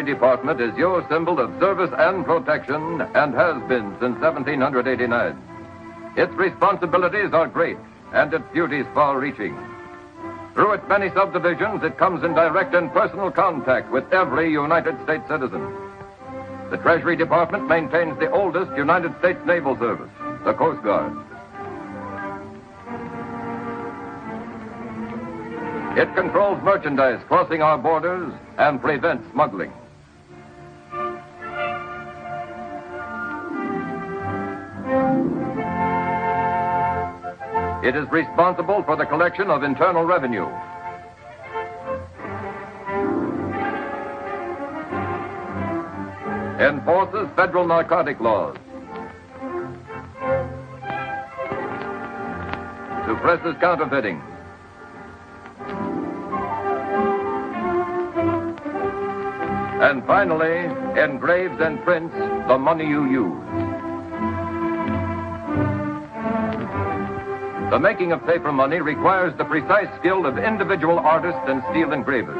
Treasury Department is your symbol of service and protection and has been since 1789. Its responsibilities are great and its duties far-reaching. Through its many subdivisions, it comes in direct and personal contact with every United States citizen. The Treasury Department maintains the oldest United States naval service, the Coast Guard. It controls merchandise crossing our borders and prevents smuggling. It is responsible for the collection of internal revenue. Enforces federal narcotic laws. Suppresses counterfeiting. And finally, engraves and prints the money you use. The making of paper money requires the precise skill of individual artists and steel engravers.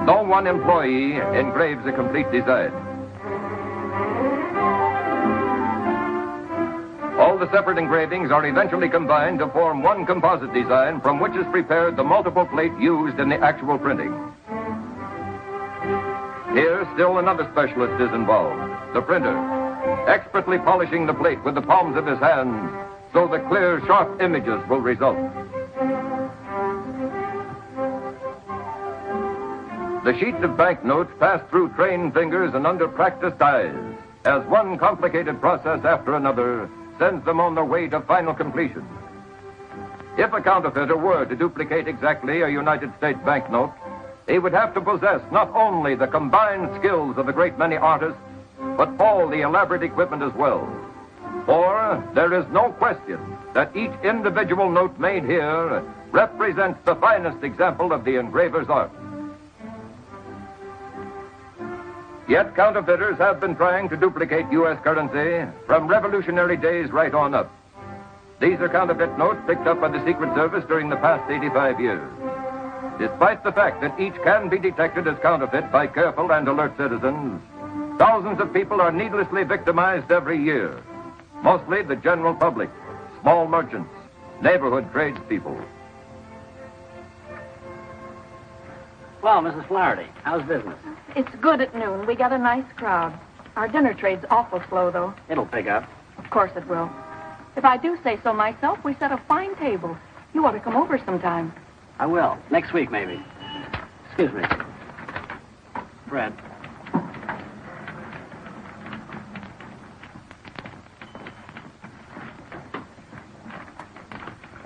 No one employee engraves a complete design. All the separate engravings are eventually combined to form one composite design from which is prepared the multiple plate used in the actual printing. Here, still another specialist is involved, the printer, expertly polishing the plate with the palms of his hands so the clear, sharp images will result. The sheets of banknotes pass through trained fingers and under practiced eyes as one complicated process after another sends them on their way to final completion. If a counterfeiter were to duplicate exactly a United States banknote, he would have to possess not only the combined skills of a great many artists, but all the elaborate equipment as well. For there is no question that each individual note made here represents the finest example of the engraver's art. Yet counterfeiters have been trying to duplicate U.S. currency from revolutionary days right on up. These are counterfeit notes picked up by the Secret Service during the past 85 years. Despite the fact that each can be detected as counterfeit by careful and alert citizens, thousands of people are needlessly victimized every year. Mostly the general public, small merchants, neighborhood tradespeople. Well, Mrs. Flaherty, how's business? It's good at noon. We got a nice crowd. Our dinner trade's awful slow, though. It'll pick up. Of course it will. If I do say so myself, we set a fine table. You ought to come over sometime. I will. Next week, maybe. Excuse me. Fred.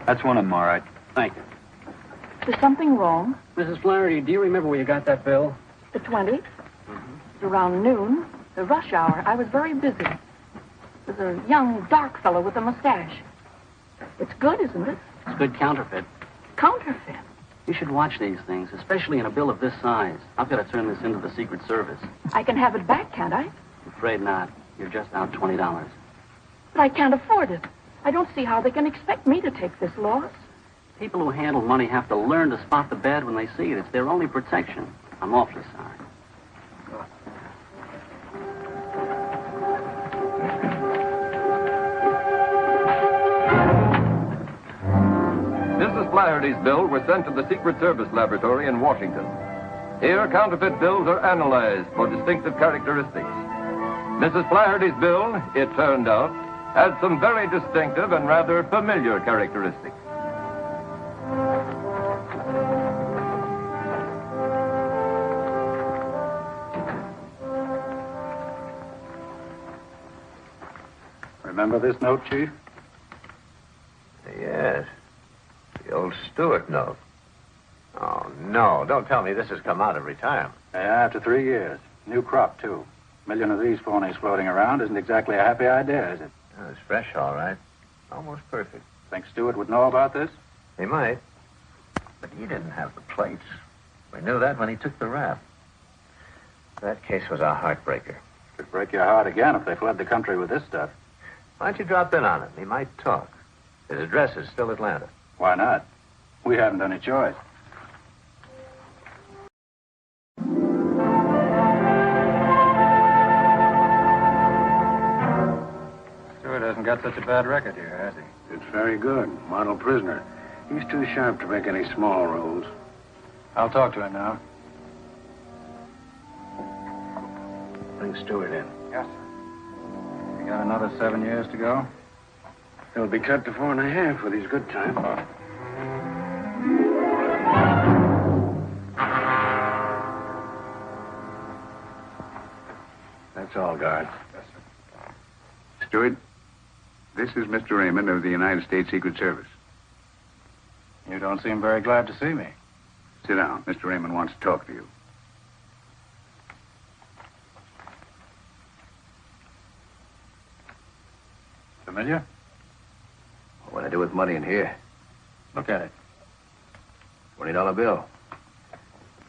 That's one of them, all right. Thank you. Is something wrong? Mrs. Flaherty, do you remember where you got that bill? The 20th? It's around noon, the rush hour. I was very busy. There's a young, dark fellow with a mustache. It's good, isn't it? It's good counterfeit. Counterfeit. You should watch these things, especially in a bill of this size. I've got to turn this into the Secret Service. I can have it back, can't I? I'm afraid not. You're just out $20. But I can't afford it. I don't see how they can expect me to take this loss. People who handle money have to learn to spot the bad when they see it. It's their only protection. I'm awfully sorry. Mrs. Flaherty's bill was sent to the Secret Service laboratory in Washington. Here, counterfeit bills are analyzed for distinctive characteristics. Mrs. Flaherty's bill, it turned out, had some very distinctive and rather familiar characteristics. Remember this note, Chief? Yes. The old Stewart note. Oh, no. Don't tell me this has come out every time. Yeah, after 3 years. New crop, too. A million of these phonies floating around isn't exactly a happy idea, is it? Oh, it's fresh, all right. Almost perfect. Think Stewart would know about this? He might. But he didn't have the plates. We knew that when he took the rap. That case was a heartbreaker. Could break your heart again if they fled the country with this stuff. Why don't you drop in on him? He might talk. His address is still Atlanta. Why not? We haven't any choice. got such a bad record here, has he? It's very good. Model prisoner. He's too sharp to make any small rolls. I'll talk to him now. Bring Stewart in. Yes, sir. You got another 7 years to go? He'll be cut to 4.5 with his good time. That's all, guard. Yes, sir. Stewart, this is Mr. Raymond of the United States Secret Service. You don't seem very glad to see me. Sit down. Mr. Raymond wants to talk to you. Familiar? What do I do with money in here? Look at it. $20 bill.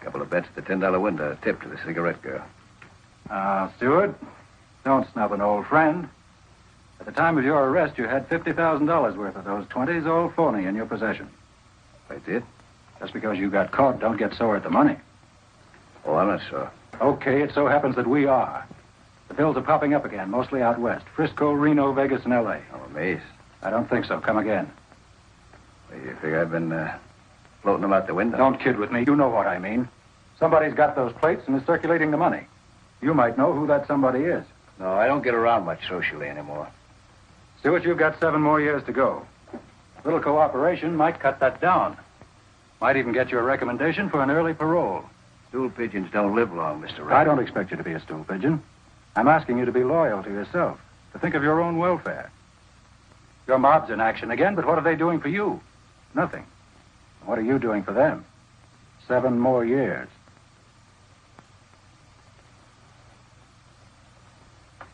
Couple of bets at the $10 window. A tip to the cigarette girl. Stewart, don't snub an old friend. At the time of your arrest, you had $50,000 worth of those 20s all phony in your possession. I did? Just because you got caught, don't get sore at the money. Oh, I'm not sure. Okay, it so happens that we are. The bills are popping up again, mostly out west. Frisco, Reno, Vegas, and L.A. I'm amazed. I don't think so. Come again. Well, you figure I've been floating them out the window? Don't kid with me. You know what I mean. Somebody's got those plates and is circulating the money. You might know who that somebody is. No, I don't get around much socially anymore. Stewart, you've got 7 more years to go. A little cooperation might cut that down. Might even get you a recommendation for an early parole. Stool pigeons don't live long, Mr. Raymond. I don't expect you to be a stool pigeon. I'm asking you to be loyal to yourself, to think of your own welfare. Your mob's in action again, but what are they doing for you? Nothing. What are you doing for them? 7 more years.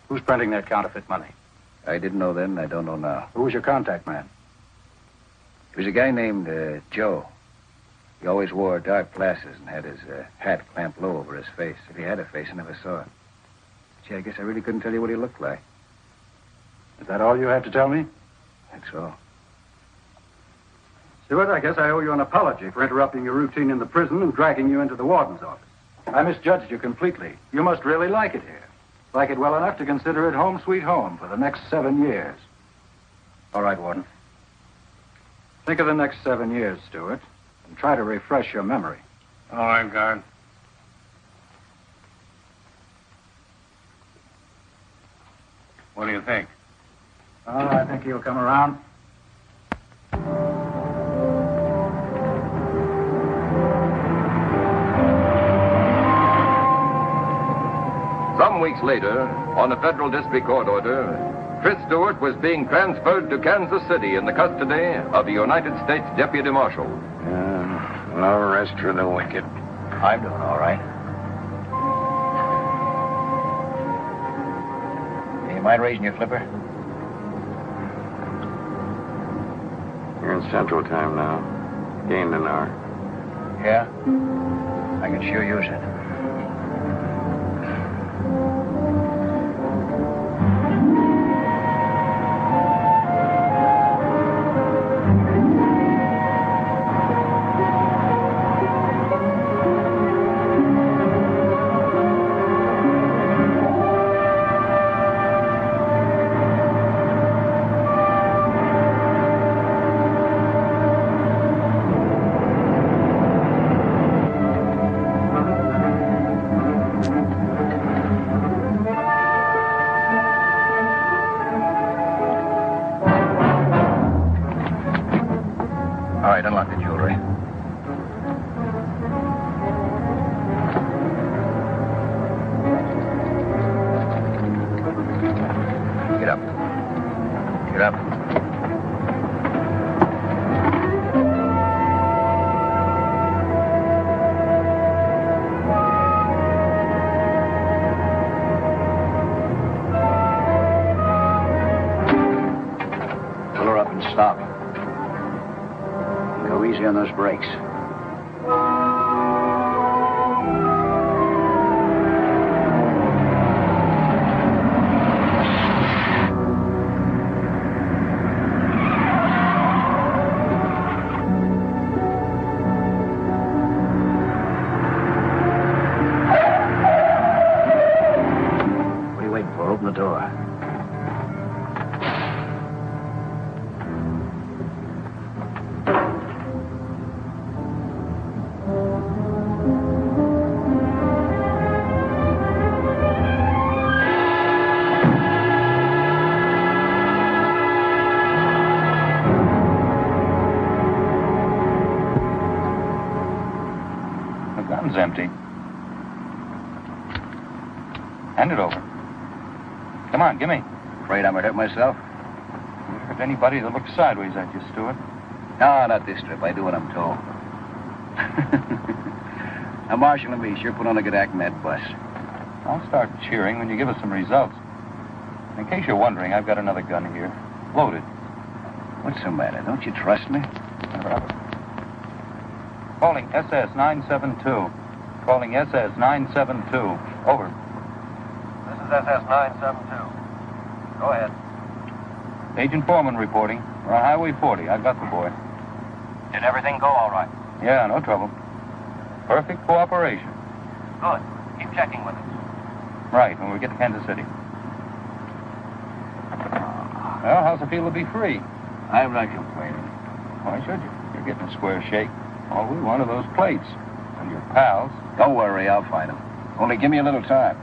Who's printing that counterfeit money? I didn't know then, and I don't know now. Who was your contact man? It was a guy named Joe. He always wore dark glasses and had his hat clamped low over his face. If he had a face, I never saw it. Gee, I guess I really couldn't tell you what he looked like. Is that all you have to tell me? That's all. Stewart, I guess I owe you an apology for interrupting your routine in the prison and dragging you into the warden's office. I misjudged you completely. You must really like it here. Like it well enough to consider it home sweet home for the next 7 years. All right, Warden. Think of the next 7 years, Stewart, and try to refresh your memory. All right, guard. What do you think? Oh, I think he'll come around. Some weeks later, on a federal district court order, Chris Stewart was being transferred to Kansas City in the custody of a United States Deputy Marshal. No rest for the wicked. I'm doing all right. You mind raising your flipper? You're in Central Time now. Gained an hour. Yeah? I can sure use it. All right, unlock the jewelry. Get up. Get up. Pull her up and stop. Go easy on those brakes. What are you waiting for? Open the door. gun's empty. Hand it over. Come on, give me. Afraid I might hurt myself? You hurt anybody that looks sideways at you, Stewart. No, not this trip. I do what I'm told. Now, Marshal and me sure put on a good act in that bus. I'll start cheering when you give us some results. In case you're wondering, I've got another gun here. Loaded. What's the matter? Don't you trust me? Calling SS-972. Calling SS-972. Over. This is SS-972. Go ahead. Agent Foreman reporting. We're on Highway 40. I've got the boy. Did everything go all right? Yeah, no trouble. Perfect cooperation. Good. Keep checking with us. Right, when we get to Kansas City. Well, how's it feel to be free? I'm not complaining. Why should you? You're getting a square shake. All we want are those plates. And your pals. Don't worry, I'll find them. Only give me a little time.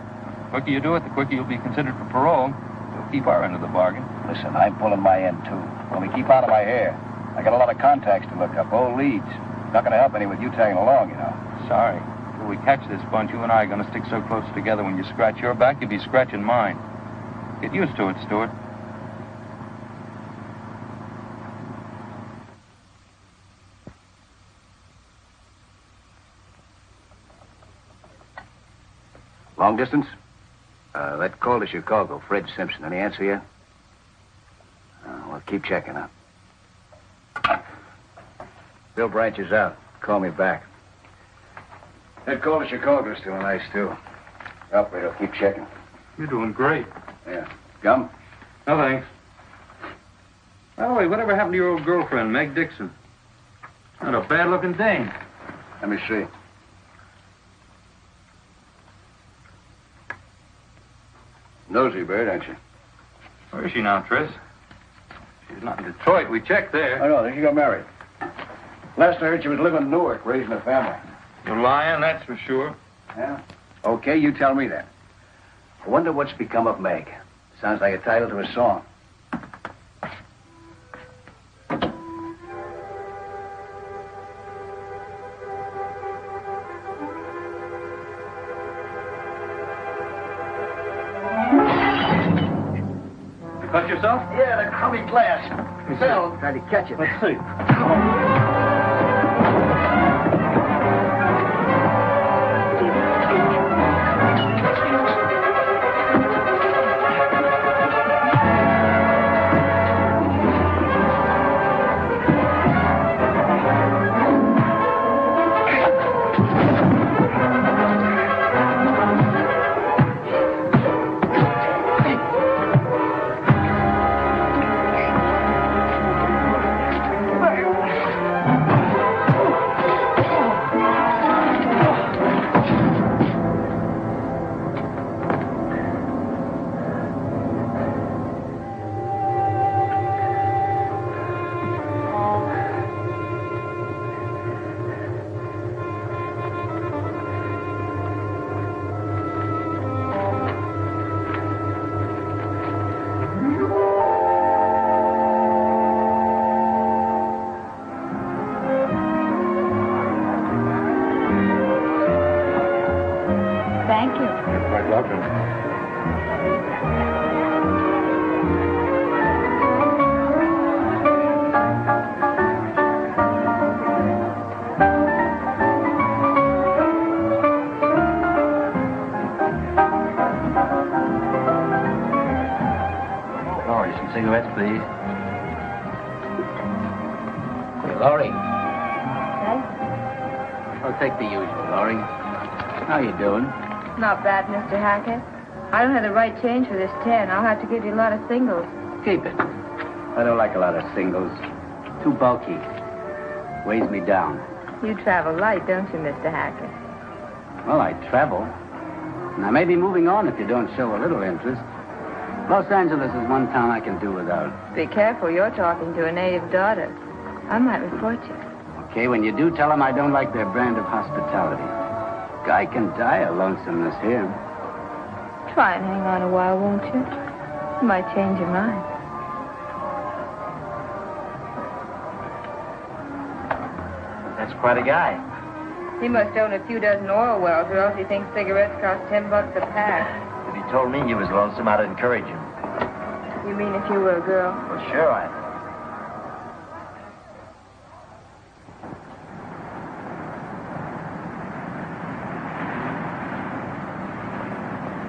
The quicker you do it, the quicker you'll be considered for parole. We'll keep our end of the bargain. Listen, I'm pulling my end, too. Only keep out of my hair. I got a lot of contacts to look up, old leads. Not going to help any with you tagging along, you know. Sorry. Till we catch this bunch, you and I are going to stick so close together when you scratch your back, you'll be scratching mine. Get used to it, Stewart. Long distance? That call to Chicago, Fred Simpson. Any answer yet? Well, keep checking up. Bill Branch is out. Call me back. That call to Chicago's still nice, too. Operator, keep checking. You're doing great. Yeah. Gum? No, thanks. Oh, wait, whatever happened to your old girlfriend, Meg Dixon? Not a bad-looking dame. Let me see. Nosy bird, aren't you? Where is she now, Tris? She's not in Detroit. We checked there. Oh, no, then she got married. Last I heard, she was living in Newark, raising a family. You're lying, that's for sure. Yeah? Okay, you tell me that. I wonder what's become of Meg. Sounds like a title to a song. You cut yourself? Yeah, the crummy glass. Phil tried to catch it. Let's see. Thank you. You're quite welcome. Laurie, some cigarettes, please. Hey, Laurie. I'll take the usual, Laurie. How you doing? Not bad, Mr. Hackett. I don't have the right change for this 10. I'll have to give you a lot of singles. Keep it. I don't like a lot of singles. Too bulky. Weighs me down. You travel light, don't you, Mr. Hackett? Well, I travel. And I may be moving on if you don't show a little interest. Los Angeles is one town I can do without. Be careful, you're talking to a native daughter. I might report you. Okay, when you do, tell them I don't like their brand of hospitality. Guy can die of lonesomeness here. Try and hang on a while, won't you? You might change your mind. That's quite a guy. He must own a few dozen oil wells, or else he thinks cigarettes cost $10 a pack. If he told me he was lonesome, I'd encourage him. You mean if you were a girl? Well, sure I am.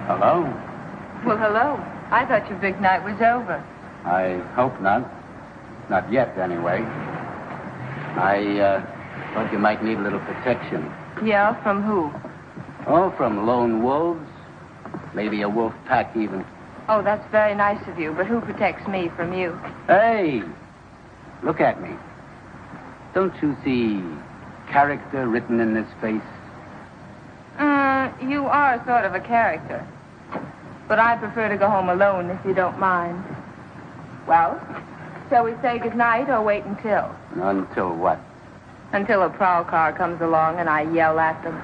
Hello? Well, hello. I thought your big night was over. I hope not. Not yet, anyway. I thought you might need a little protection. Yeah, from who? Oh, from lone wolves. Maybe a wolf pack, even. Oh, that's very nice of you, but who protects me from you? Hey! Look at me. Don't you see character written in this face? You are sort of a character. But I prefer to go home alone, if you don't mind. Well, shall we say goodnight or wait until? Until what? Until a prowl car comes along and I yell at them.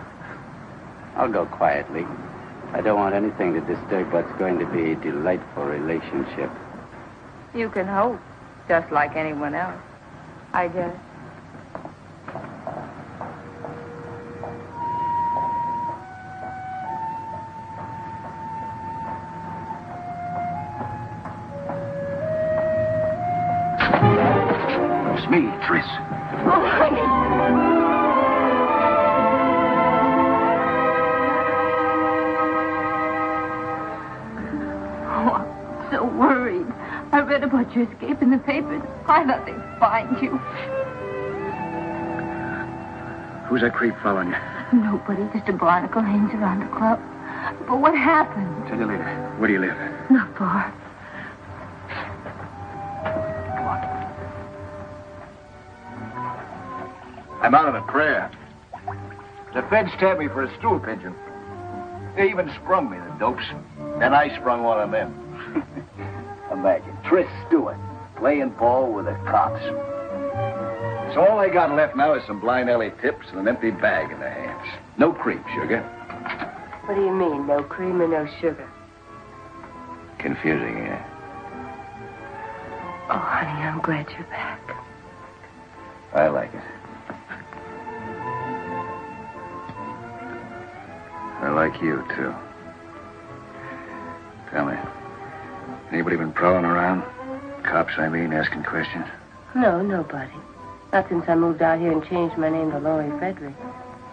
I'll go quietly. I don't want anything to disturb what's going to be a delightful relationship. You can hope, just like anyone else, I guess. It's me, Tris. Oh, honey. So worried. I read about your escape in the papers. I thought they'd find you. Who's that creep following you? Nobody. Just a barnacle hangs around the club. But what happened? Tell you later. Where do you live? Not far. I'm out of the prayer. The feds stabbed me for a stool pigeon. They even sprung me, the dopes. Then I sprung one of them. Imagine, Tris Stewart playing ball with the cops. So all I got left now is some blind alley tips and an empty bag in their hands. No cream, sugar. What do you mean, no cream or no sugar? Confusing, yeah. Oh, honey, I'm glad you're back. I like it. I like you, too. Tell me, anybody been prowling around? Cops, I mean, asking questions? No, nobody. Not since I moved out here and changed my name to Laurie Frederick.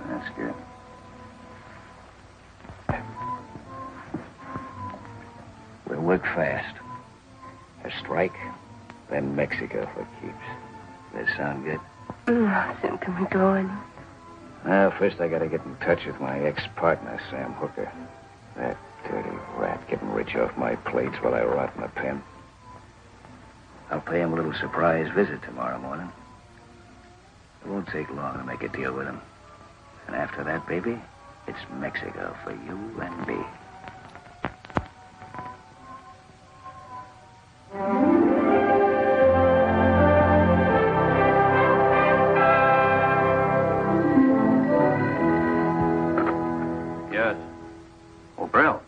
That's good. We'll work fast. A strike, then Mexico for keeps. Does that sound good? Soon can we go in? Well, first I gotta get in touch with my ex-partner, Sam Hooker. That dirty rat getting rich off my plates while I rot in the pen. I'll pay him a little surprise visit tomorrow morning. It won't take long to make a deal with him. And after that, baby, it's Mexico for you and me. Yes. Oh, Brill.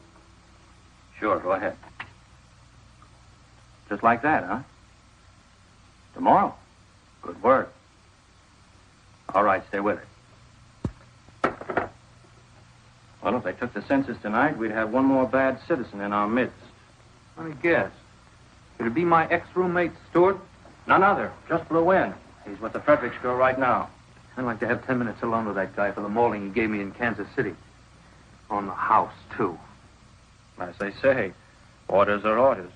Sure, go ahead. Just like that, huh? Tomorrow? Good work. All right, stay with it. Well, if they took the census tonight, we'd have one more bad citizen in our midst. Let me guess. Could it be my ex-roommate, Stewart? None other. Just blew in. He's with the Fredericks girl right now. I'd like to have 10 minutes alone with that guy for the mauling he gave me in Kansas City. On the house, too. As they say, orders are orders.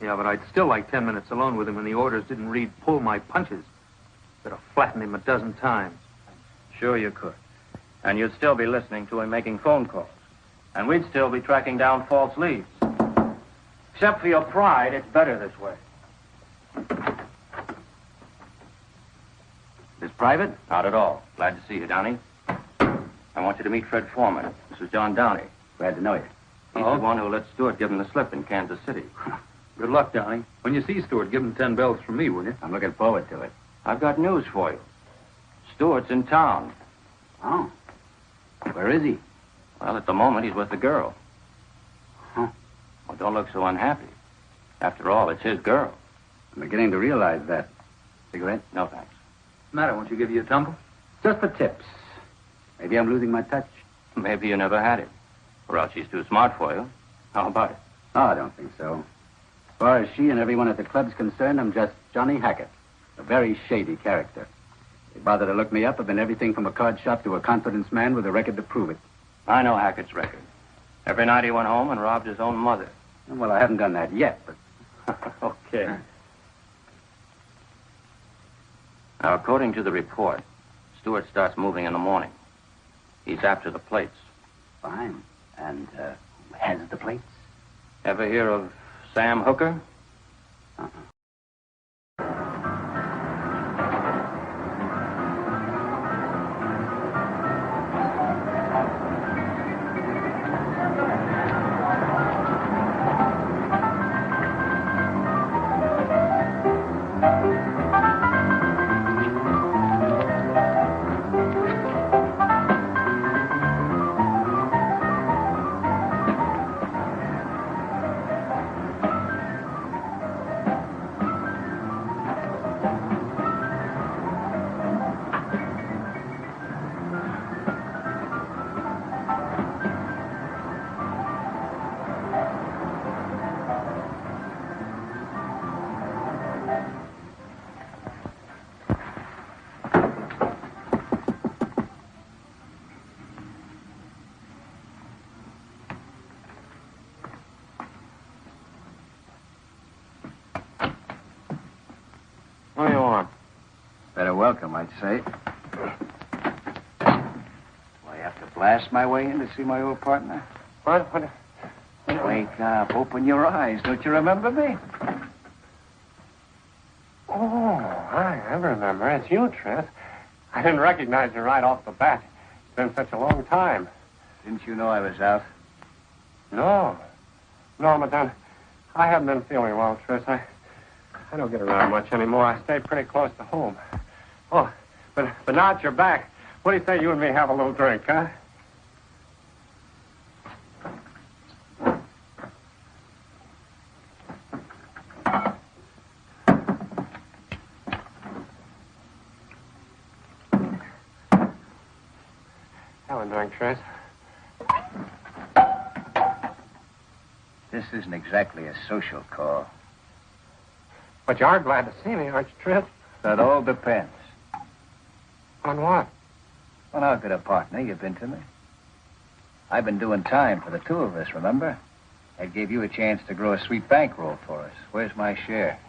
Yeah, but I'd still like 10 minutes alone with him when the orders didn't read pull my punches. Could have flattened him a dozen times. Sure you could. And you'd still be listening to him making phone calls. And we'd still be tracking down false leads. Except for your pride, it's better this way. This private? Not at all. Glad to see you, Downey. I want you to meet Fred Foreman. This is John Downey. Glad to know you. He's the one who let Stewart give him the slip in Kansas City. Good luck, Downey. When you see Stewart, give him 10 bells from me, will you? I'm looking forward to it. I've got news for you. Stewart's in town. Oh. Where is he? Well, at the moment, he's with the girl. Huh. Well, don't look so unhappy. After all, it's his girl. I'm beginning to realize that. Cigarette? No, thanks. What's the matter? Won't you give you a tumble? Just for tips. Maybe I'm losing my touch. Maybe you never had it. Or else she's too smart for you. How about it? Oh, I don't think so. As far as she and everyone at the club's concerned, I'm just Johnny Hackett, a very shady character. They bother to look me up. I've been everything from a card shop to a confidence man with a record to prove it. I know Hackett's record. Every night he went home and robbed his own mother. Well, I haven't done that yet, but... Okay. Now, according to the report, Stewart starts moving in the morning. He's after the plates. Fine. And, who has the plates? Ever hear of Sam Hooker? Uh-uh. What do you want? Better welcome, I'd say. Do I have to blast my way in to see my old partner? What? Wake up. Open your eyes. Don't you remember me? Oh, I remember. It's you, Trent. I didn't recognize you right off the bat. It's been such a long time. Didn't you know I was out? No, but then I haven't been feeling well, Tris. I don't get around much anymore. I stay pretty close to home. Oh, but now that you're back, what do you say you and me have a little drink, huh? Have a drink, Tris. This isn't exactly a social call. But you are glad to see me, aren't you, Tris? That all depends. On what? Well, how good a partner you've been to me. I've been doing time for the two of us, remember? I gave you a chance to grow a sweet bankroll for us. Where's my share?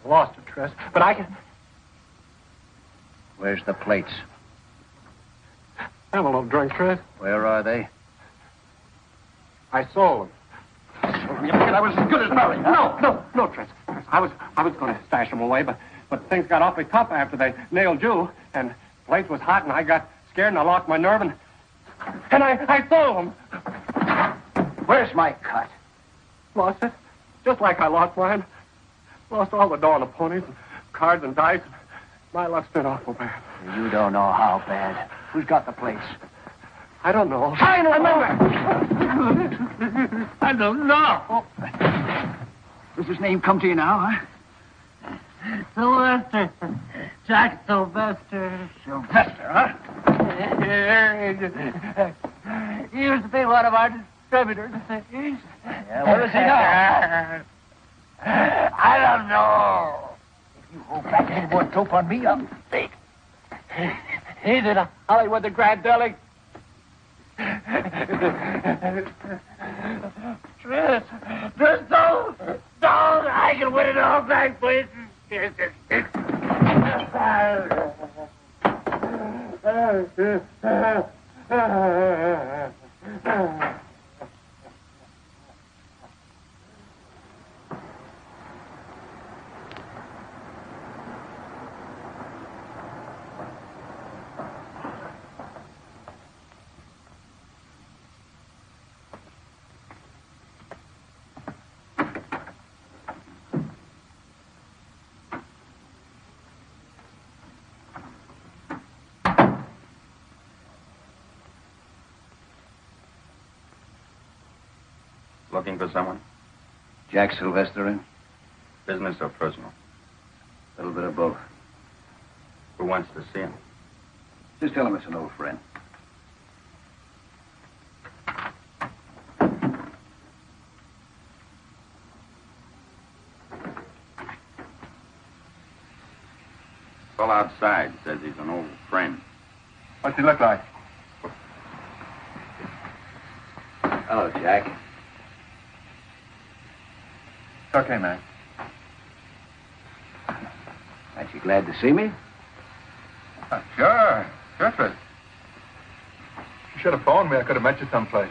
I lost it, Tris, but I can... Where's the plates? Have a little drink, Tris. Where are they? I sold them. You figured I was as good as married? No, Tris. I was going to stash them away, but things got awfully tough after they nailed you, and the place was hot, and I got scared, and I lost my nerve, and I sold them. Where's my cut? Lost it, just like I lost mine. Lost all the dough on the ponies, and cards and dice. And my luck's been awful bad. You don't know how bad. Who's got the plates? I don't know. I don't remember. I don't know. Does his name come to you now, huh? Sylvester. Jack Sylvester. Sylvester, huh? He used to be one of our distributors. Yeah, where is he now? I don't know. If you hold back any more dope on me, I'll speak. He's in Hollywood, the Grand Deli. Tris, don't! I can win it all back, please. Looking for someone? Jack Sylvester in? Business or personal? A little bit of both. Who wants to see him? Just tell him it's an old friend. Well, outside says he's an old friend. What's he look like? Hello, Jack. It's okay, man. Aren't you glad to see me? Sure. Sure, Fritz. You should have phoned me. I could have met you someplace.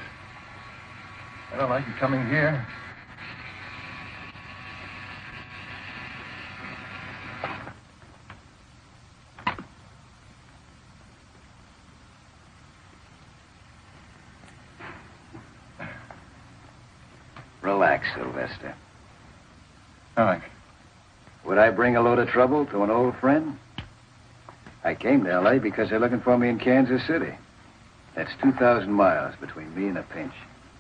I don't like you coming here. Relax, Sylvester. Thanks. Would I bring a load of trouble to an old friend? I came to L.A. because they're looking for me in Kansas City. That's 2,000 miles between me and a pinch.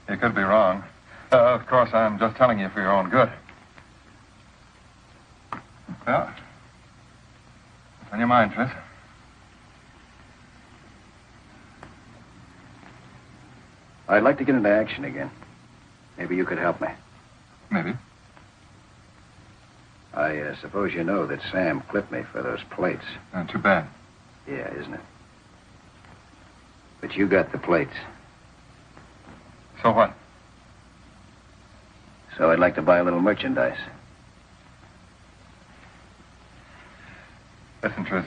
You could be wrong. Of course, I'm just telling you for your own good. Well, what's on your mind, Fritz? I'd like to get into action again. Maybe you could help me. Maybe. I suppose you know that Sam clipped me for those plates. Too bad. Yeah, isn't it? But you got the plates. So what? So I'd like to buy a little merchandise. Listen, Tris.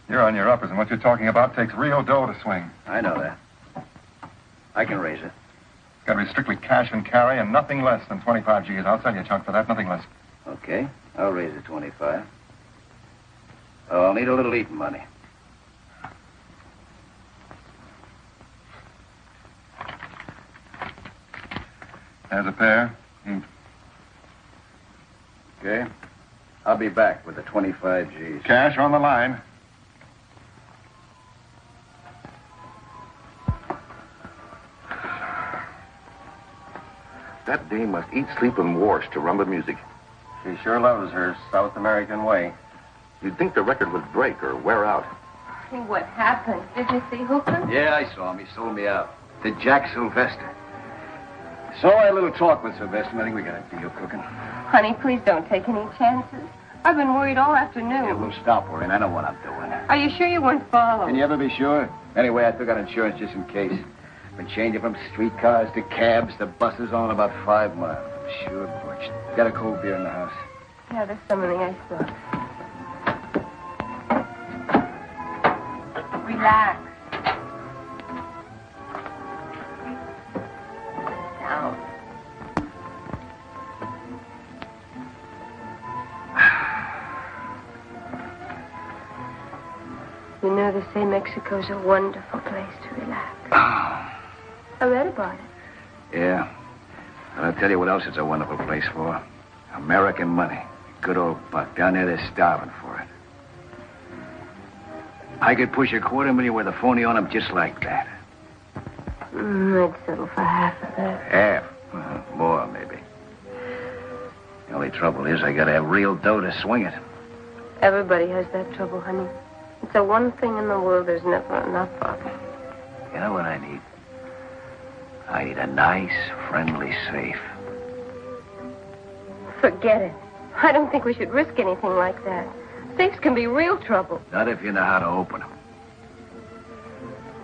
You're on your uppers, and what you're talking about takes real dough to swing. I know that. I can raise it. It's got to be strictly cash and carry and nothing less than 25 G's. I'll sell you a chunk for that, nothing less. Okay, I'll raise it 25. Oh, I'll need a little eating money. There's a pair. Okay. I'll be back with the 25 G's. Cash on the line. That dame must eat, sleep, and wash to rumba music. She sure loves her South American way. You'd think the record would break or wear out. See what happened. Did you see Hooker? Yeah, I saw him. He sold me out. The Jack Sylvester. So I had a little talk with Sylvester. I think we got a deal cooking. Honey, please don't take any chances. I've been worried all afternoon. Yeah, we'll stop worrying. I know what I'm doing. Are you sure you weren't followed? Can you ever be sure? Anyway, I took out insurance just in case. Been changing from streetcars to cabs to buses on about 5 miles. I'm sure butched. Got a cold beer in the house. Yeah, there's some in the icebox. Relax. Down. You know, they say Mexico's a wonderful place to relax. I read about it. Yeah. And I'll tell you what else it's a wonderful place for. American money. Good old buck. Down there, they're starving for it. I could push $250,000 with a phony on them just like that. I'd settle for half of that. Half? More, maybe. The only trouble is I gotta have real dough to swing it. Everybody has that trouble, honey. It's the one thing in the world there's never enough of. You know what I need? I need a nice, friendly safe. Forget it. I don't think we should risk anything like that. Safes can be real trouble. Not if you know how to open them.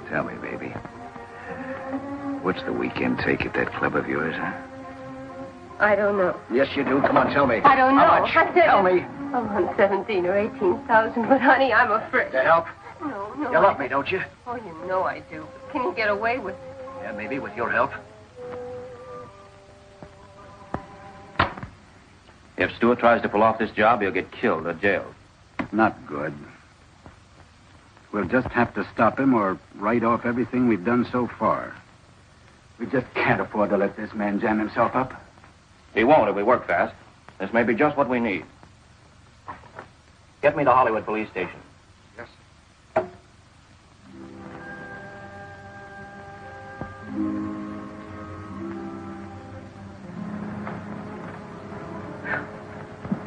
Tell me, baby. What's the weekend take at that club of yours, huh? I don't know. Yes, you do. Come on, tell me. I don't know. How much? Tell me. I want 17 or 18,000, but honey, I'm afraid. To help? No. You love me, don't you? Oh, you know I do. But can you get away with it? Yeah, maybe with your help. If Stewart tries to pull off this job, he'll get killed or jailed. Not good. We'll just have to stop him or write off everything we've done so far. We just can't afford to let this man jam himself up. He won't if we work fast. This may be just what we need. Get me to Hollywood Police Station. Yes.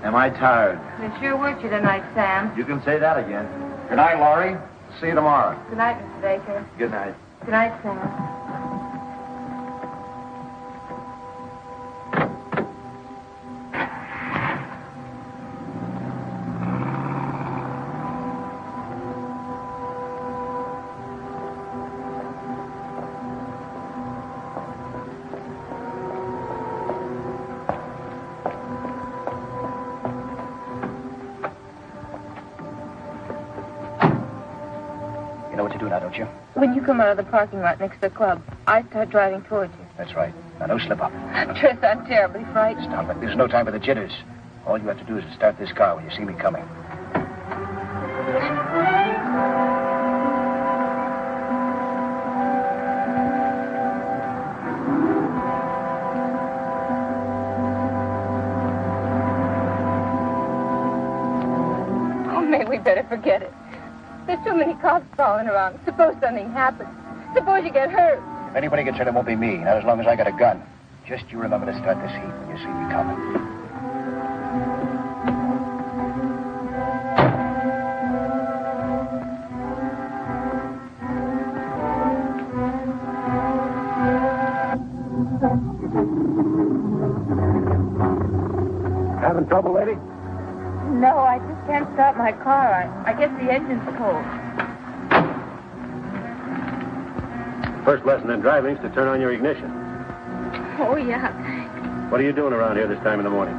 Am I tired? They sure worked you tonight, Sam. You can say that again. Good night, Laurie. See you tomorrow. Good night, Mr. Baker. Good night. Good night, Sam. You know what to do now, don't you? When you come out of the parking lot next to the club, I start driving towards you. That's right. Now, don't slip up. Tris, I'm terribly frightened. Stop it. There's no time for the jitters. All you have to do is to start this car when you see me coming. Oh, maybe we better forget it. There's too many cops crawling around. Suppose something happens. Suppose you get hurt. If anybody gets hurt, it won't be me. Not as long as I got a gun. Just you remember to start this heat when you see me coming. Having trouble, lady? No, I just can't start my car. I guess the engine's cold. First lesson in driving is to turn on your ignition. Oh, yeah, thanks. What are you doing around here this time in the morning?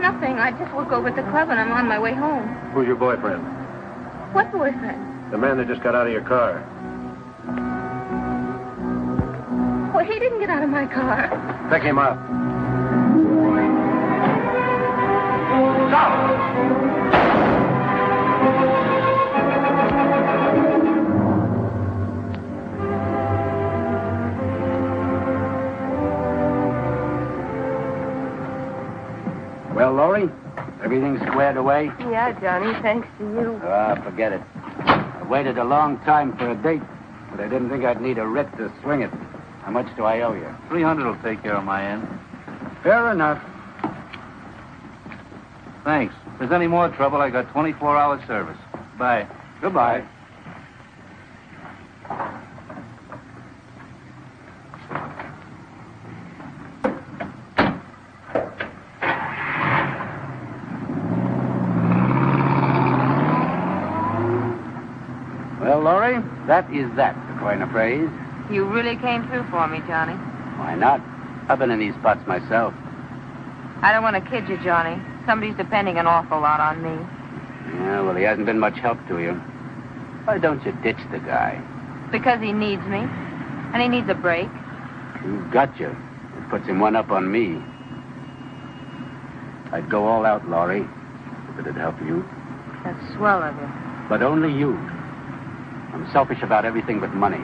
Nothing. I just look over at the club and I'm on my way home. Who's your boyfriend? What boyfriend? The man that just got out of your car. Well, he didn't get out of my car. Pick him up. Well, Laurie, everything squared away? Yeah, Johnny, thanks to you. Ah, forget it. I waited a long time for a date, but I didn't think I'd need a writ to swing it. How much do I owe you? 300 will take care of my end. Fair enough. Thanks. If there's any more trouble, I got 24-hour service. Bye. Goodbye. Well, Laurie, that is that, to coin a phrase. You really came through for me, Johnny. Why not? I've been in these spots myself. I don't want to kid you, Johnny. Somebody's depending an awful lot on me. Yeah, well, he hasn't been much help to you. Why don't you ditch the guy? Because he needs me. And he needs a break. You've got you. It puts him one up on me. I'd go all out, Laurie, if it'd help you. That's swell of you. But only you. I'm selfish about everything but money.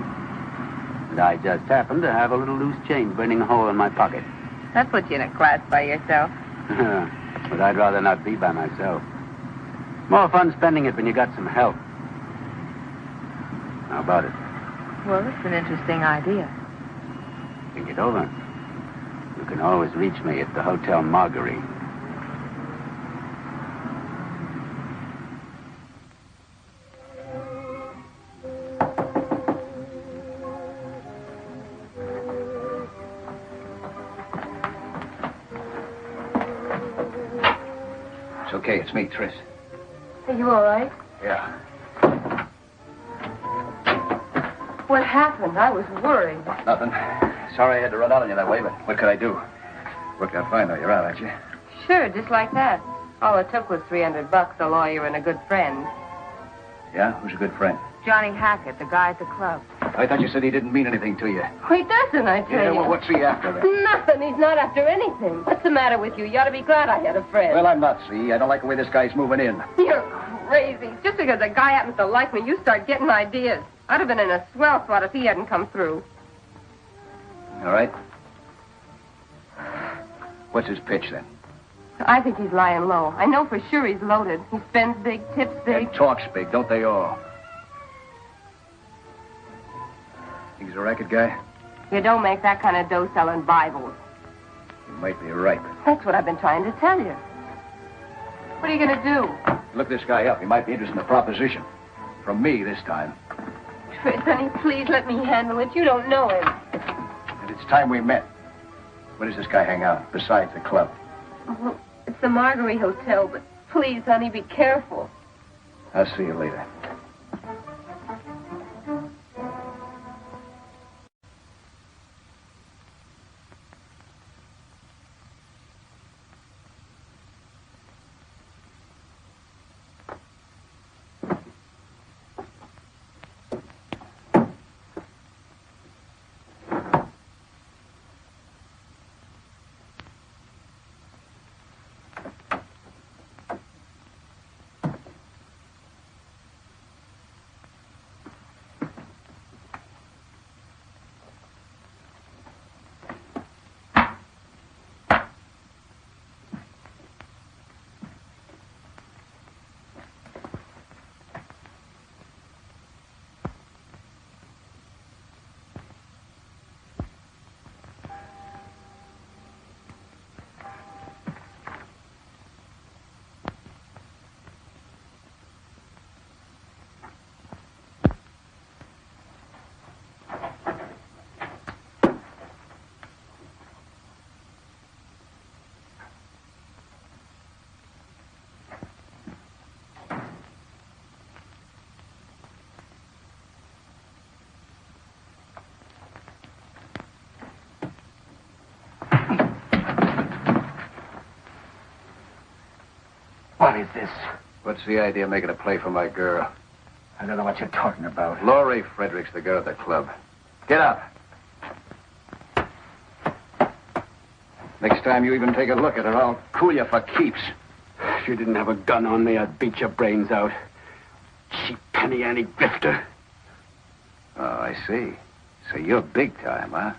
And I just happen to have a little loose change burning a hole in my pocket. That puts you in a class by yourself. But I'd rather not be by myself. More fun spending it when you got some help. How about it? Well, it's an interesting idea. Think it over. You can always reach me at the Hotel Marguerite. It's okay. It's me, Tris. Are you all right? Yeah. What happened? I was worried. Nothing. Sorry I had to run out on you that way, but what could I do? Worked out fine, though. You're out, aren't you? Sure, just like that. All it took was $300, a lawyer, and a good friend. Yeah? Who's a good friend? Johnny Hackett, the guy at the club. I thought you said he didn't mean anything to you. He doesn't, I tell Yeah, you. well, what's he after, then? Nothing. He's not after anything. What's the matter with you? You ought to be glad I had a friend. Well, I'm not, see. I don't like the way this guy's moving in. You're crazy. Just because a guy happens to like me, you start getting ideas. I'd have been in a swell spot if he hadn't come through. All right. What's his pitch, then? I think he's lying low. I know for sure he's loaded. He spends big, tips big. And talks big, don't they all? He's a racket guy? You don't make that kind of dough selling Bibles. You might be right. That's what I've been trying to tell you. What are you going to do? Look this guy up. He might be interested in the proposition. From me this time. Fritz, honey, please let me handle it. You don't know him. And it's time we met. Where does this guy hang out, besides the club? Well, it's the Marguerite Hotel, but please, honey, be careful. I'll see you later. What is this? What's the idea of making a play for my girl? I don't know what you're talking about. Laurie Frederick's the girl at the club. Get up. Next time you even take a look at her, I'll cool you for keeps. If you didn't have a gun on me, I'd beat your brains out. Cheap penny ante grifter. Oh, I see. So you're big time, huh?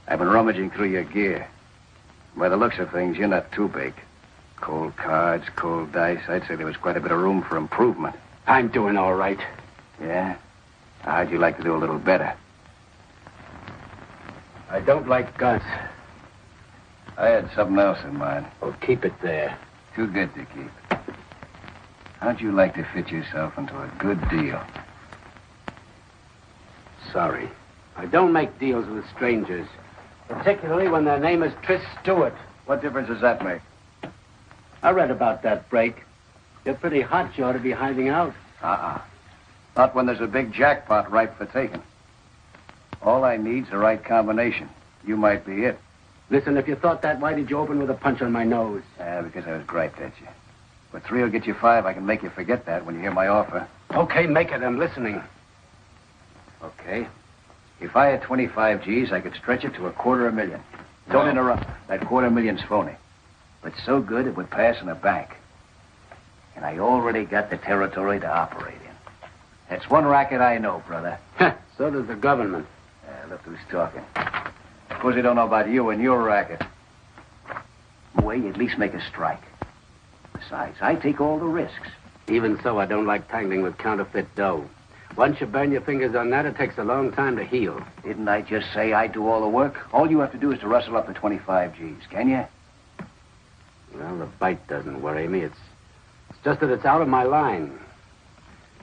I've been rummaging through your gear. By the looks of things, you're not too big. Cold cards, cold dice. I'd say there was quite a bit of room for improvement. I'm doing all right. Yeah? How'd you like to do a little better? I don't like guns. I had something else in mind. Well, keep it there. Too good to keep. How'd you like to fit yourself into a good deal? Sorry. I don't make deals with strangers. Particularly when their name is Tris Stewart. What difference does that make? I read about that break. You're pretty hot. You ought to be hiding out. Not when there's a big jackpot ripe for taking. All I need's the right combination. You might be it. Listen, if you thought that, why did you open with a punch on my nose? Because I was griped at you. But 3 will get you 5. I can make you forget that when you hear my offer. Okay, make it. I'm listening. Okay. If I had 25 G's, I could stretch it to $250,000. Don't interrupt. That $250,000's phony. But so good it would pass in a bank. And I already got the territory to operate in. That's one racket I know, brother. So does the government. Look who's talking. Suppose they don't know about you and your racket. Way, you at least make a strike. Besides, I take all the risks. Even so, I don't like tangling with counterfeit dough. Once you burn your fingers on that, it takes a long time to heal. Didn't I just say I do all the work? All you have to do is to rustle up the 25 G's, can you? Well, the bite doesn't worry me. It's just that it's out of my line.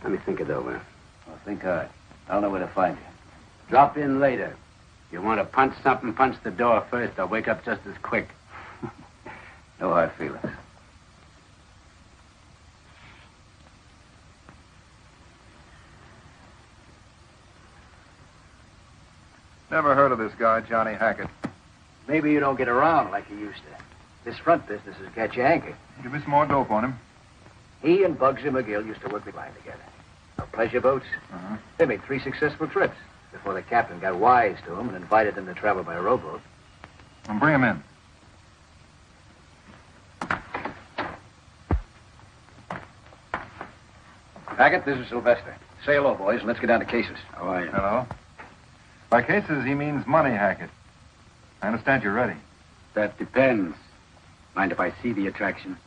Let me think it over. Well, think hard. I'll know where to find you. Drop in later. You want to punch something, punch the door first. I'll wake up just as quick. No hard feelings. Never heard of this guy, Johnny Hackett. Maybe you don't get around like you used to. This front business has got you anchored. Give me some more dope on him. He and Bugsy McGill used to work the line together. On pleasure boats. They made 3 successful trips before the captain got wise to them and invited them to travel by rowboat. And bring him in. Hackett, this is Sylvester. Say hello, boys, and let's get down to cases. How are you? Hello. By cases, he means money, Hackett. I understand you're ready. That depends. Mind if I see the attraction?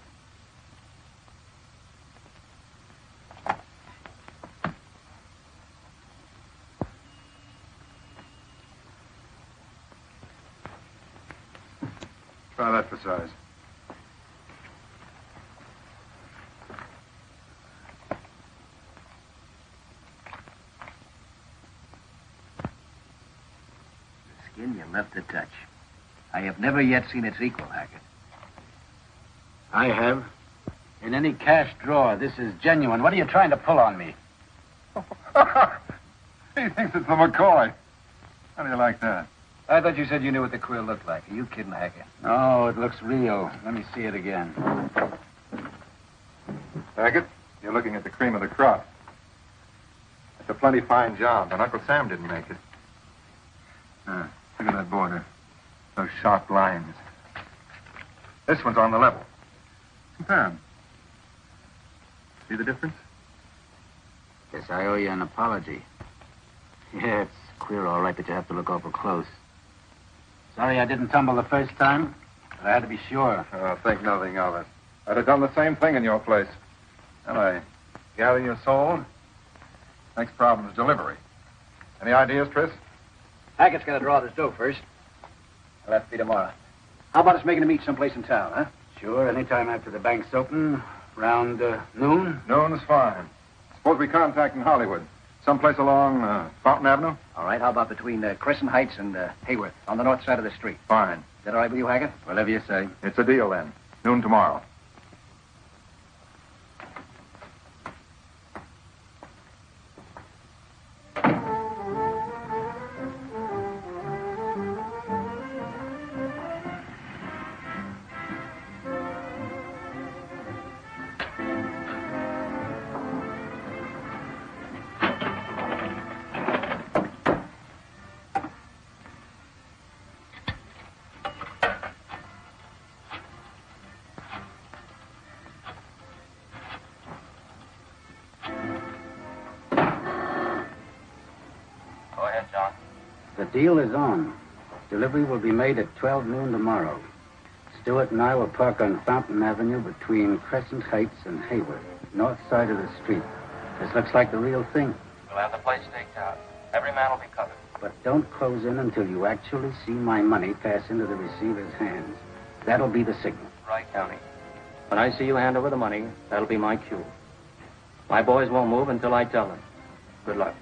Try that for size. skin you love to touch. I have never yet seen its equal, Hackett. I have. In any cash drawer, this is genuine. What are you trying to pull on me? He thinks it's the McCoy. How do you like that? I thought you said you knew what the quill looked like. Are you kidding, Hackett? Oh, it looks real. Let me see it again. Hackett, you're looking at the cream of the crop. It's a plenty fine job, but Uncle Sam didn't make it. Look at that border. Those sharp lines. This one's on the level. Compare 'em. See the difference? Guess I owe you an apology. Yeah, it's queer, all right, that you have to look awful close. Sorry I didn't tumble the first time, but I had to be sure. Oh, think nothing of it. I'd have done the same thing in your place. Well, I gather your soul. Next problem is delivery. Any ideas, Tris? Hackett's got to draw this dough first. I'll have to be tomorrow. How about us making a meet someplace in town, huh? Sure, anytime after the bank's open, around noon. Noon is fine. Suppose we contact in Hollywood. Someplace along Fountain Avenue? All right, how about between Crescent Heights and Hayworth, on the north side of the street? Fine. Is that all right with you, Hackett? Whatever you say. It's a deal, then. Noon tomorrow. The deal is on. Delivery will be made at 12 noon tomorrow. Stewart and I will park on Fountain Avenue between Crescent Heights and Hayworth, north side of the street. This looks like the real thing. We'll have the place staked out. Every man will be covered. But don't close in until you actually see my money pass into the receiver's hands. That'll be the signal. Right, County. When I see you hand over the money, that'll be my cue. My boys won't move until I tell them. Good luck.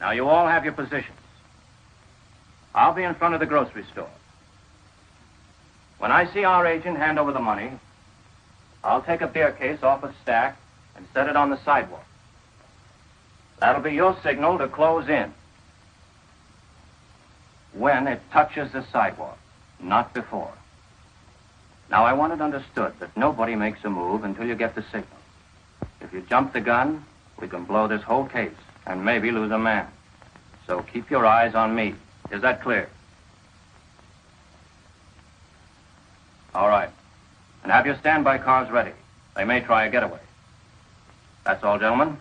Now, you all have your positions. I'll be in front of the grocery store. When I see our agent hand over the money, I'll take a beer case off a stack and set it on the sidewalk. That'll be your signal to close in. When it touches the sidewalk, not before. Now, I want it understood that nobody makes a move until you get the signal. If you jump the gun, we can blow this whole case and maybe lose a man. So keep your eyes on me. Is that clear? All right. And have your standby cars ready. They may try a getaway. That's all, gentlemen.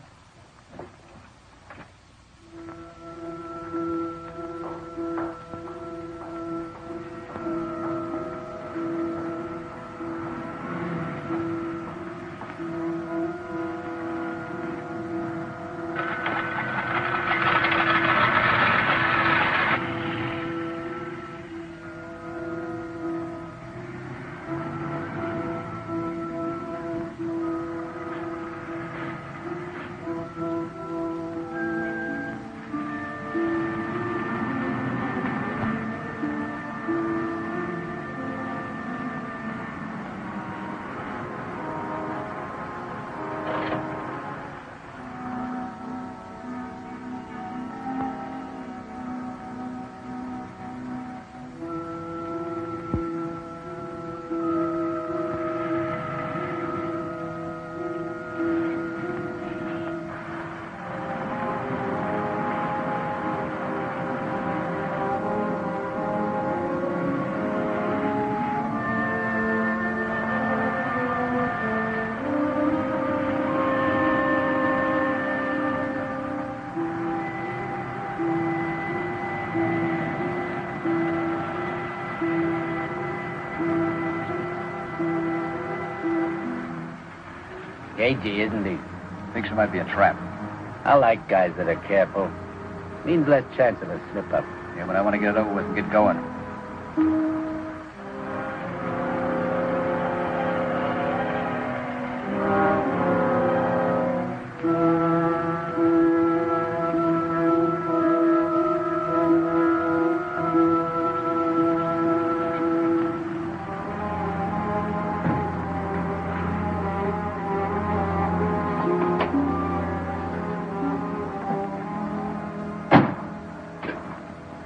Cagey, isn't he? Thinks it might be a trap. I like guys that are careful. Means less chance of a slip-up. Yeah, but I want to get it over with and get going.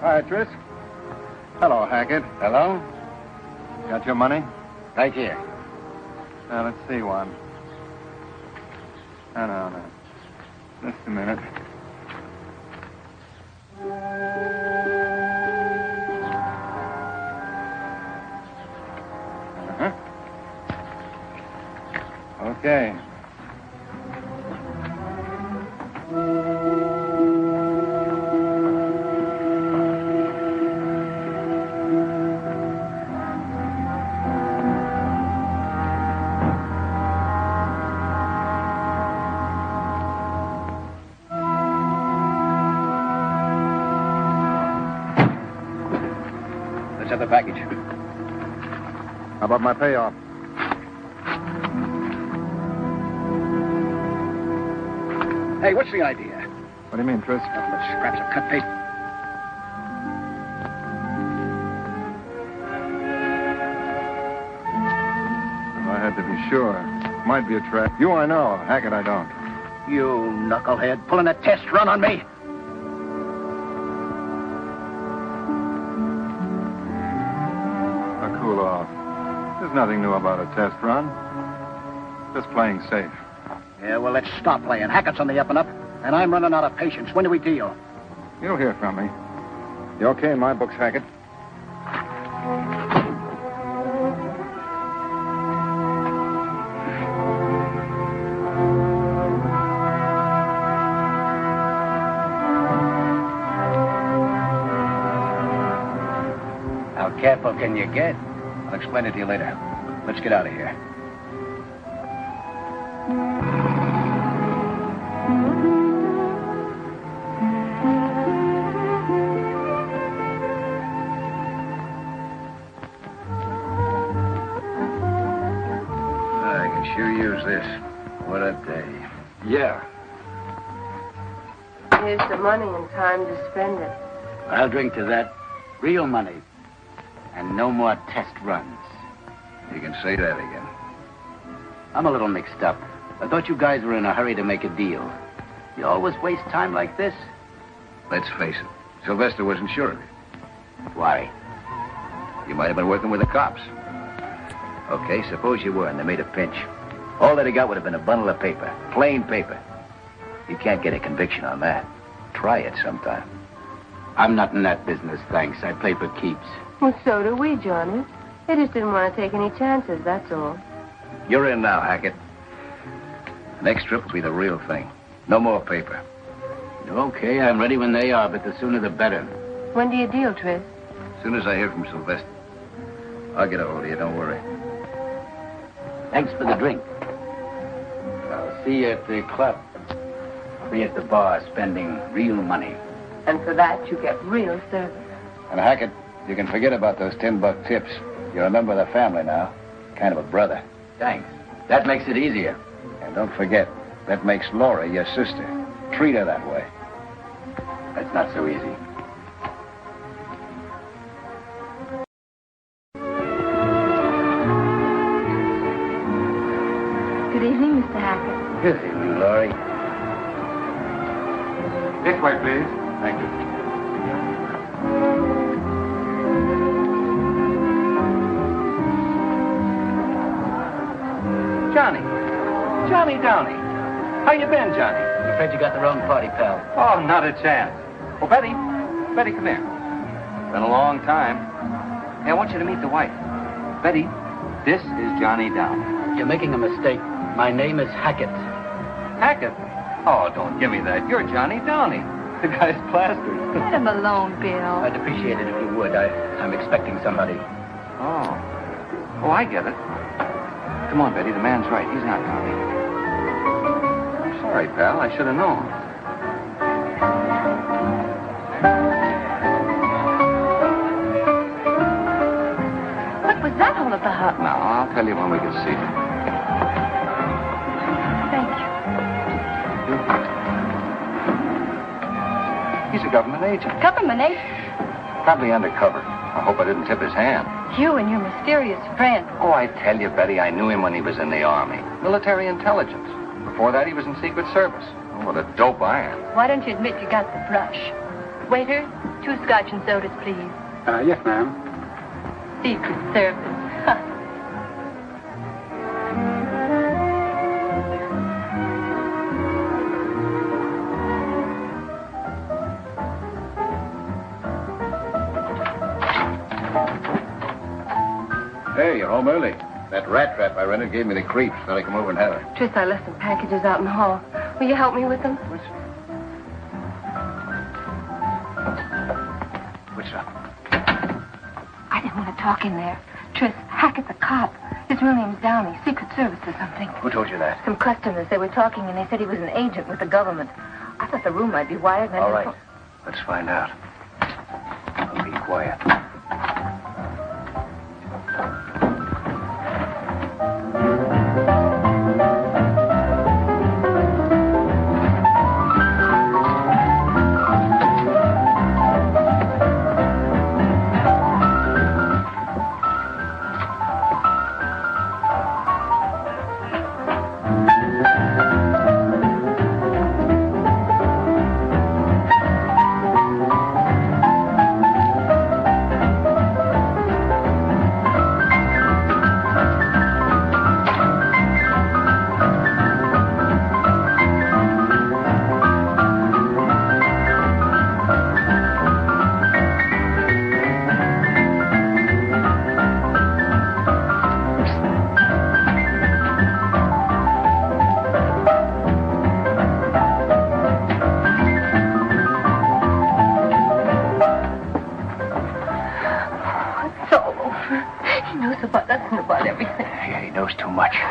Hi, Tris. Hello, Hackett. Hello? Got your money? Right here. Now, let's see one. No. Just a minute. Okay. Let's have the package. How about my payoff? Hey, what's the idea? What do you mean, Tris? Nothing but scraps of cut paste. If I had to be sure. Might be a trap. You I know. Hackett I don't. You knucklehead, pulling a test run on me. Now, cool off. There's nothing new about a test run. Just playing safe. Yeah, well, let's stop playing. Hackett's on the up and up, and I'm running out of patience. When do we deal? You'll hear from me. You okay in my books, Hackett? How careful can you get? I'll explain it to you later. Let's get out of here. I can sure use this. What a day. Yeah. Here's the money and time to spend it. I'll drink to that. Real money. And no more test runs. You can say that again. I'm a little mixed up. I thought you guys were in a hurry to make a deal. You always waste time like this? Let's face it. Sylvester wasn't sure of you. Why? You might have been working with the cops. Okay, suppose you were and they made a pinch. All that he got would have been a bundle of paper. Plain paper. You can't get a conviction on that. Try it sometime. I'm not in that business, thanks. I play for keeps. Well, so do we, Johnny. They just didn't want to take any chances, that's all. You're in now, Hackett. Next trip will be the real thing. No more paper. Okay, I'm ready when they are, but the sooner the better. When do you deal, Tris? As soon as I hear from Sylvester. I'll get a hold of you, don't worry. Thanks for the drink. I'll see you at the club. I'll be at the bar spending real money. And for that, you get real service. And Hackett, you can forget about those $10 tips. You're a member of the family now. Kind of a brother. Thanks. That makes it easier. And don't forget, that makes Laura your sister. Treat her that way. That's not so easy. Good evening, Mr. Hackett. Good evening, Laurie. This way, please. Thank you. Johnny Downey. How you been, Johnny? I'm afraid you got the wrong party, pal. Oh, not a chance. Well, Betty, come here. Been a long time. Hey, I want you to meet the wife. Betty, this is Johnny Downey. You're making a mistake. My name is Hackett. Hackett? Oh, don't give me that. You're Johnny Downey. The guy's plastered. Let him alone, Bill. I'd appreciate it if you would. I'm expecting somebody. Oh, I get it. Come on, Betty. The man's right. He's not coming. I'm sorry, pal. I should have known. tell you when we can see you. Thank you. He's a government agent. Government agent? Probably undercover. I hope I didn't tip his hand. You and your mysterious friend. Oh, I tell you, Betty, I knew him when he was in the Army. Military intelligence. Before that, he was in Secret Service. Oh, what a dope iron. Why don't you admit you got the brush? Waiter, 2 scotch and sodas, please. Yes, ma'am. Secret Service. Hey, you're home early. That rat trap I rented gave me the creeps. Thought I'd come over and have her. Tris, I left some packages out in the hall. Will you help me with them? What's up? I didn't want to talk in there. Tris, Hackett's a cop. His real name's Downey, Secret Service or something. Who told you that? Some customers, they were talking and they said he was an agent with the government. I thought the room might be wired and I All didn't right. Let's find out. Be quiet.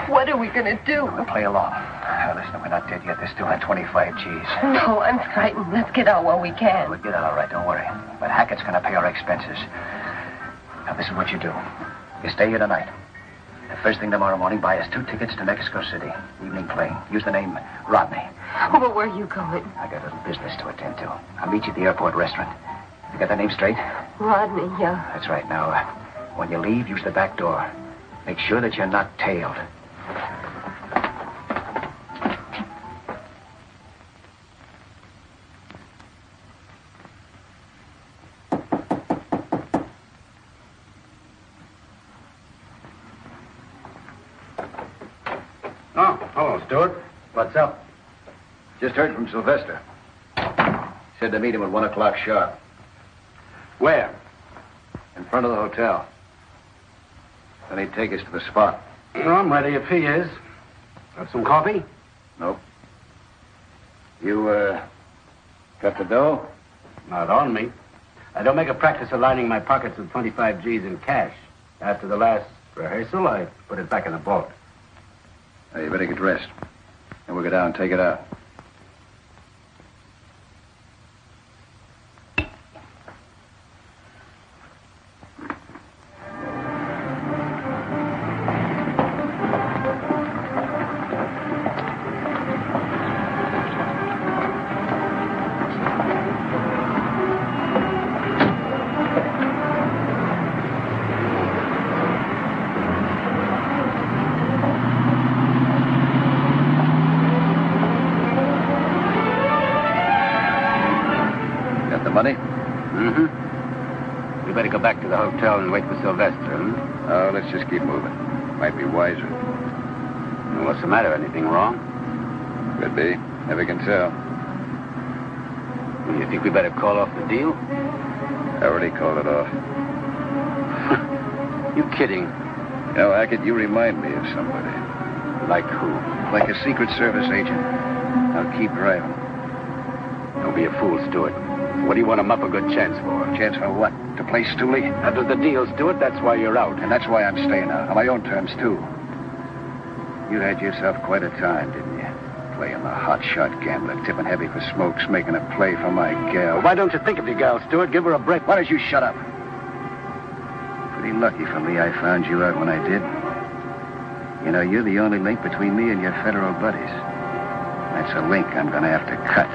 What are we going to do? We'll play along. Listen, we're not dead yet. There's still that 25 G's. No, I'm frightened. Let's get out while we can. We'll get out all right, don't worry. But Hackett's going to pay our expenses. Now, this is what you do. You stay here tonight. The first thing tomorrow morning, buy us 2 tickets to Mexico City. Evening plane. Use the name Rodney. Oh, but where are you going? I got a little business to attend to. I'll meet you at the airport restaurant. You got that name straight? Rodney, yeah. That's right. Now, when you leave, use the back door. Make sure that you're not tailed. Oh, hello, Stuart. What's up? Just heard from Sylvester. Said to meet him at 1 o'clock sharp. Where? In front of the hotel. Then he'd take us to the spot. No, I'm ready if he is. Have some coffee? Nope. You, got the dough? Not on me. I don't make a practice of lining my pockets with 25 G's in cash. After the last rehearsal, I put it back in the vault. Hey, you better get dressed. Then we'll go down and take it out. Money? Mm-hmm. We better go back to the hotel and wait for Sylvester, Oh, let's just keep moving. Might be wiser. Well, what's the matter? Anything wrong? Could be. Never can tell. Well, you think we better call off the deal? I already called it off. You kidding? You know, Hackett, you remind me of somebody. Like who? Like a Secret Service agent. Now keep driving. Don't be a fool, Stuart. What do you want him up a good chance for? Chance for what? To play Stooley? That was the deal, Stuart. That's why you're out. And that's why I'm staying out. On my own terms, too. You had yourself quite a time, didn't you? Playing the hot-shot gambler, tipping heavy for smokes, making a play for my gal. Well, why don't you think of your gal, Stuart? Give her a break. Why don't you shut up? Pretty lucky for me I found you out when I did. You know, you're the only link between me and your federal buddies. That's a link I'm going to have to cut.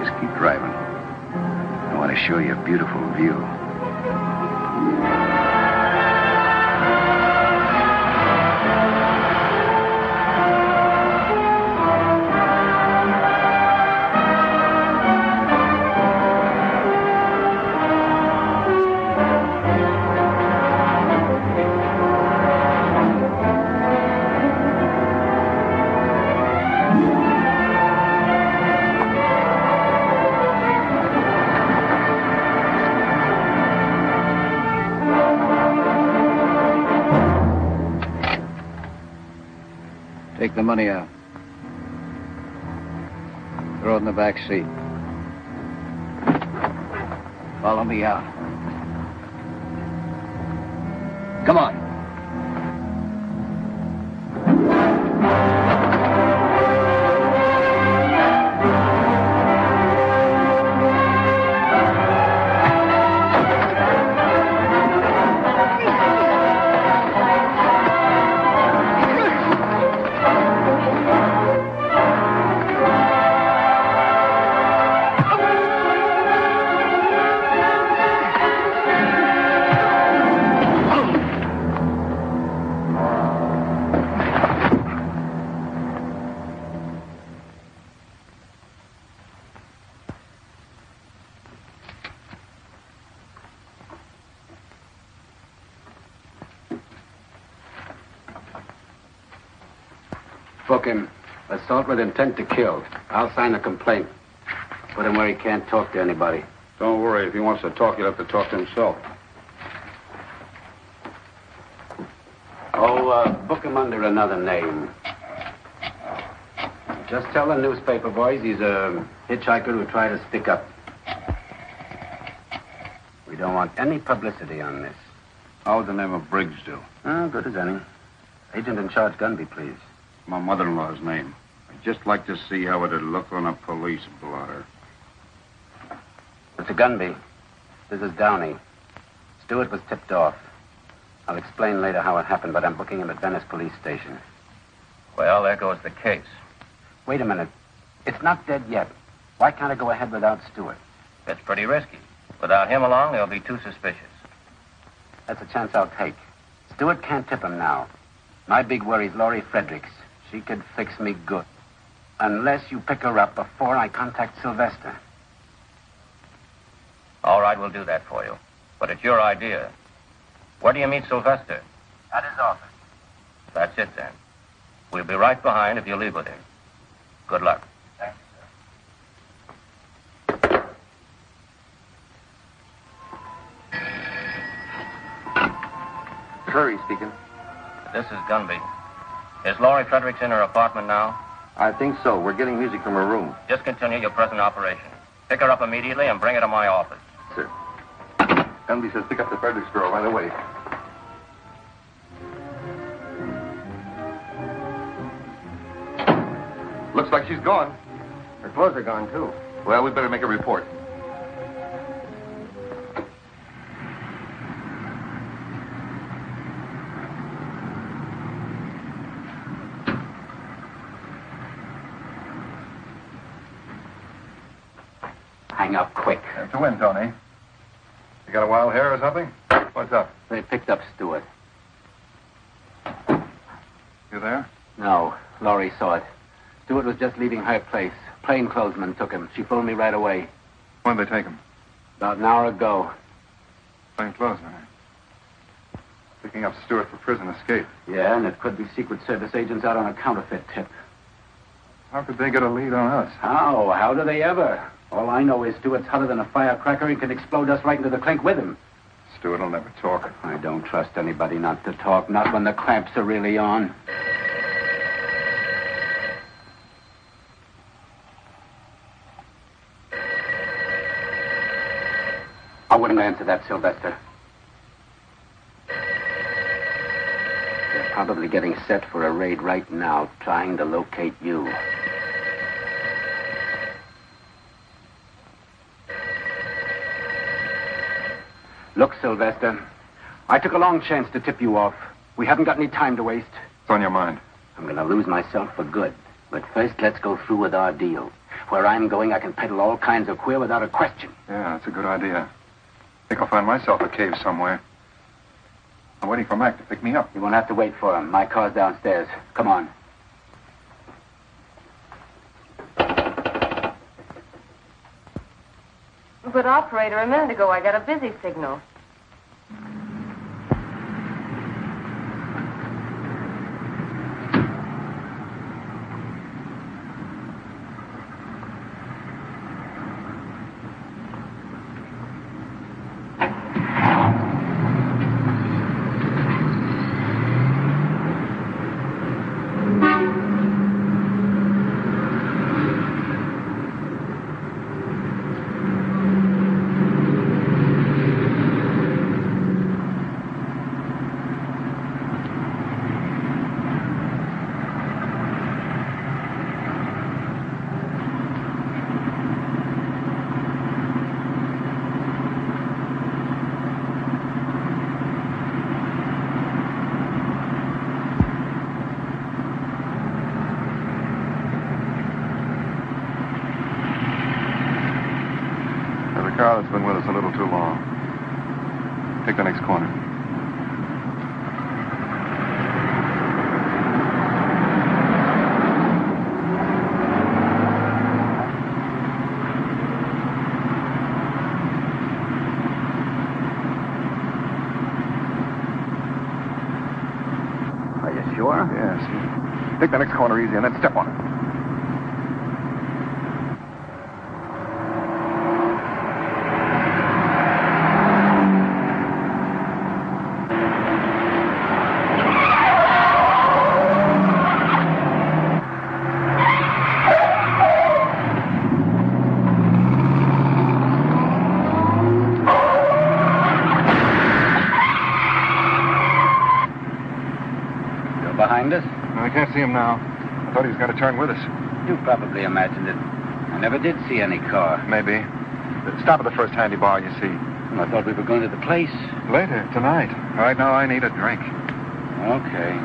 Just keep driving. I want to show you a beautiful view. Take the money out. Throw it in the back seat. Follow me out. Come on. Book him. Assault with intent to kill. I'll sign a complaint. Put him where he can't talk to anybody. Don't worry. If he wants to talk, he'll have to talk to himself. Oh, book him under another name. Just tell the newspaper boys he's a hitchhiker who tried to stick up. We don't want any publicity on this. How would the name of Briggs do? Oh, good as any. Agent in charge, Gunby, please. My mother-in-law's name. I'd just like to see how it'd look on a police blotter. Mr. Gunby, this is Downey. Stewart was tipped off. I'll explain later how it happened, but I'm booking him at Venice Police Station. Well, there goes the case. Wait a minute. It's not dead yet. Why can't I go ahead without Stewart? It's pretty risky. Without him along, they'll be too suspicious. That's a chance I'll take. Stewart can't tip him now. My big worry's Laurie Fredericks. She could fix me good. Unless you pick her up before I contact Sylvester. All right, we'll do that for you. But it's your idea. Where do you meet Sylvester? At his office. That's it, then. We'll be right behind if you leave with him. Good luck. Thank you, sir. Curry speaking. This is Gunby. Is Laurie Fredericks in her apartment now? I think so. We're getting music from her room. Just continue your present operation. Pick her up immediately and bring her to my office. Sir. Gunby says pick up the Fredericks girl right away. Looks like she's gone. Her clothes are gone, too. Well, we'd better make a report. Hang up quick. To win, Tony. You got a wild hair or something? What's up? They picked up Stewart. You there? No, Laurie saw it. Stewart was just leaving her place. Plainclothesman took him. She phoned me right away. When did they take him? About an hour ago. Plain clothes, man. Picking up Stewart for prison escape. Yeah, and it could be Secret Service agents out on a counterfeit tip. How could they get a lead on us? How? How do they ever? All I know is Stewart's hotter than a firecracker and can explode us right into the clink with him. Stewart will never talk. I don't trust anybody not to talk, not when the clamps are really on. I wouldn't answer that, Sylvester. They're probably getting set for a raid right now, trying to locate you. Look, Sylvester, I took a long chance to tip you off. We haven't got any time to waste. What's on your mind? I'm going to lose myself for good. But first, let's go through with our deal. Where I'm going, I can peddle all kinds of queer without a question. Yeah, that's a good idea. I think I'll find myself a cave somewhere. I'm waiting for Mac to pick me up. You won't have to wait for him. My car's downstairs. Come on. But, operator, a minute ago I got a busy signal. Car that's been with us a little too long. Take the next corner. Are you sure? Yes. Take the next corner easy and then step on it. Behind us? I can't see him now. I thought he was going to turn with us. You probably imagined it. I never did see any car. Maybe. Stop at the first handy bar you see. Well, I thought we were going to the place. Later, tonight. Right now, I need a drink. Okay.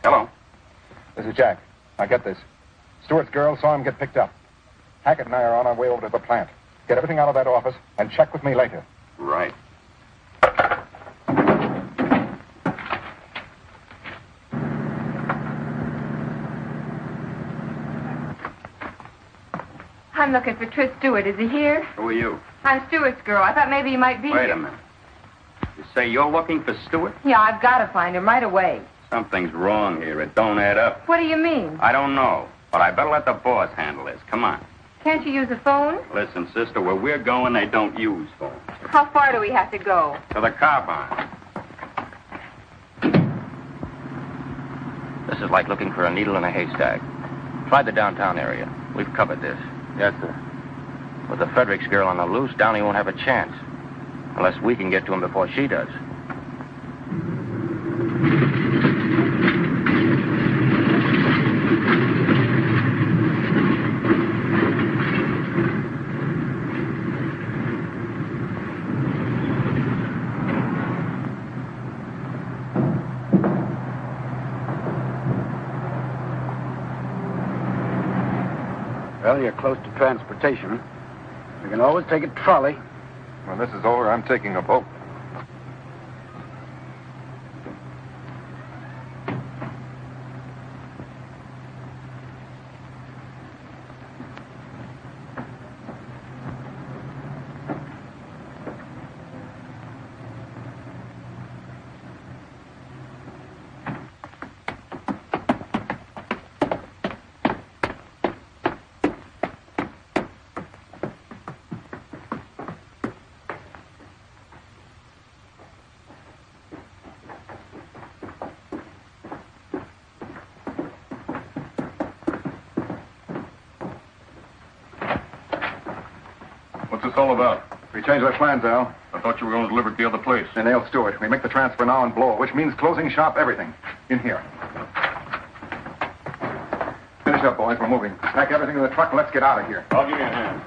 Hello. This is Jack. Now get this. Stewart's girl saw him get picked up. Hackett and I are on our way over to the plant. Get everything out of that office and check with me later. Right. I'm looking for Tris Stewart. Is he here? Who are you? I'm Stewart's girl. I thought maybe he might be Wait here. a minute. You say you're looking for Stewart? Yeah, I've got to find him right away. Something's wrong here. It don't add up. What do you mean? I don't know, but I better let the boss handle this. Come on. Can't you use a phone? Listen, sister, where we're going, they don't use phones. How far do we have to go? To the car barn. This is like looking for a needle in a haystack. Try the downtown area. We've covered this. Yes, sir. With the Fredericks girl on the loose, Downey won't have a chance. Unless we can get to him before she does. Well, you're close to transportation. We can always take a trolley. When this is over, I'm taking a boat. this all about? We changed our plans, Al. I thought you were going to deliver it to the other place. And nail Stewart. We make the transfer now and blow, which means closing shop, everything. In here. Finish up, boys. We're moving. Pack everything in the truck and let's get out of here. I'll give you a hand.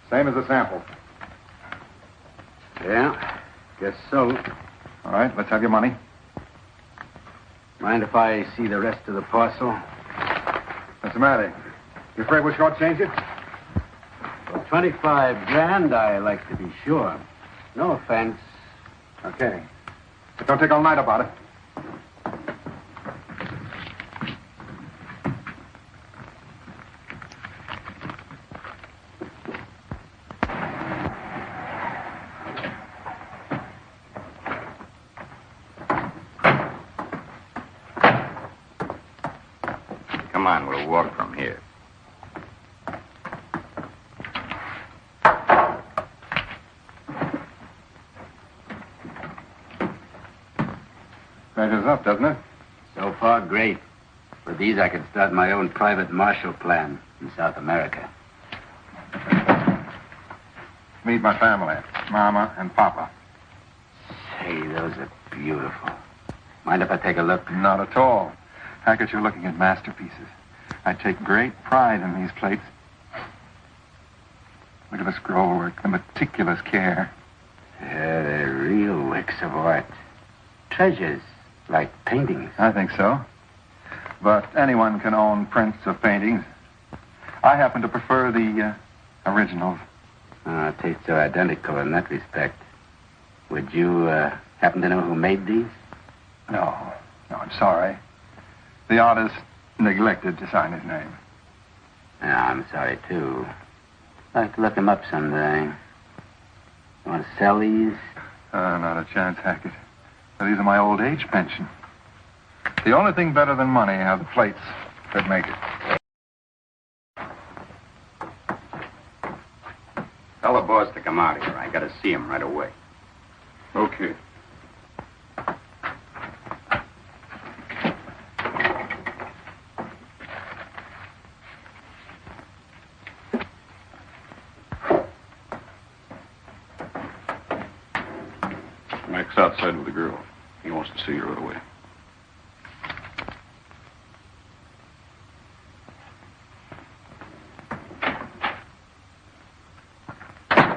Same as the sample. Yeah, guess so. All right, let's have your money. Mind if I see the rest of the parcel? What's the matter? You afraid we'll shortchange you? For 25 grand, I like to be sure. No offense. Okay. But don't take all night about it. Come on, we'll walk from here. Measures up, doesn't it? So far, great. With these, I could start my own private Marshall Plan in South America. Meet my family. Mama and Papa. Say, those are beautiful. Mind if I take a look? Not at all. Hackett, you're looking at masterpieces. I take great pride in these plates. Look at the scroll work, the meticulous care. Yeah, they're real works of art. Treasures, like paintings. I think so. But anyone can own prints of paintings. I happen to prefer the originals. Tastes are identical in that respect. Would you happen to know who made these? No, I'm sorry. The artist neglected to sign his name. Yeah, I'm sorry, too. I'd like to look him up someday. You want to sell these? Not a chance, Hackett. These are my old age pension. The only thing better than money are the plates that make it. Tell the boss to come out here. I gotta see him right away. Okay. Mike's outside with the girl. He wants to see her right away.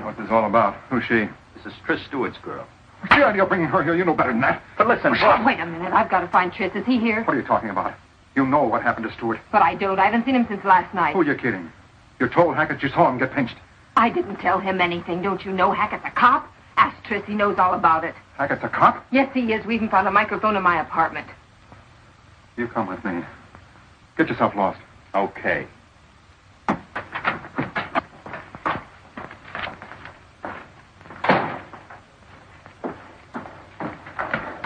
What's this all about? Who's she? This is Tris Stewart's girl. What's the idea of bringing her here? You know better than that. But listen, Wait a minute. I've got to find Tris. Is he here? What are you talking about? You know what happened to Stewart. But I don't. I haven't seen him since last night. Who are you kidding? You told Hackett you saw him get pinched. I didn't tell him anything. Don't you know Hackett's a cop? Ask Tris. He knows all about it. Hackett's a cop? Yes, he is. We even found a microphone in my apartment. You come with me. Get yourself lost. Okay.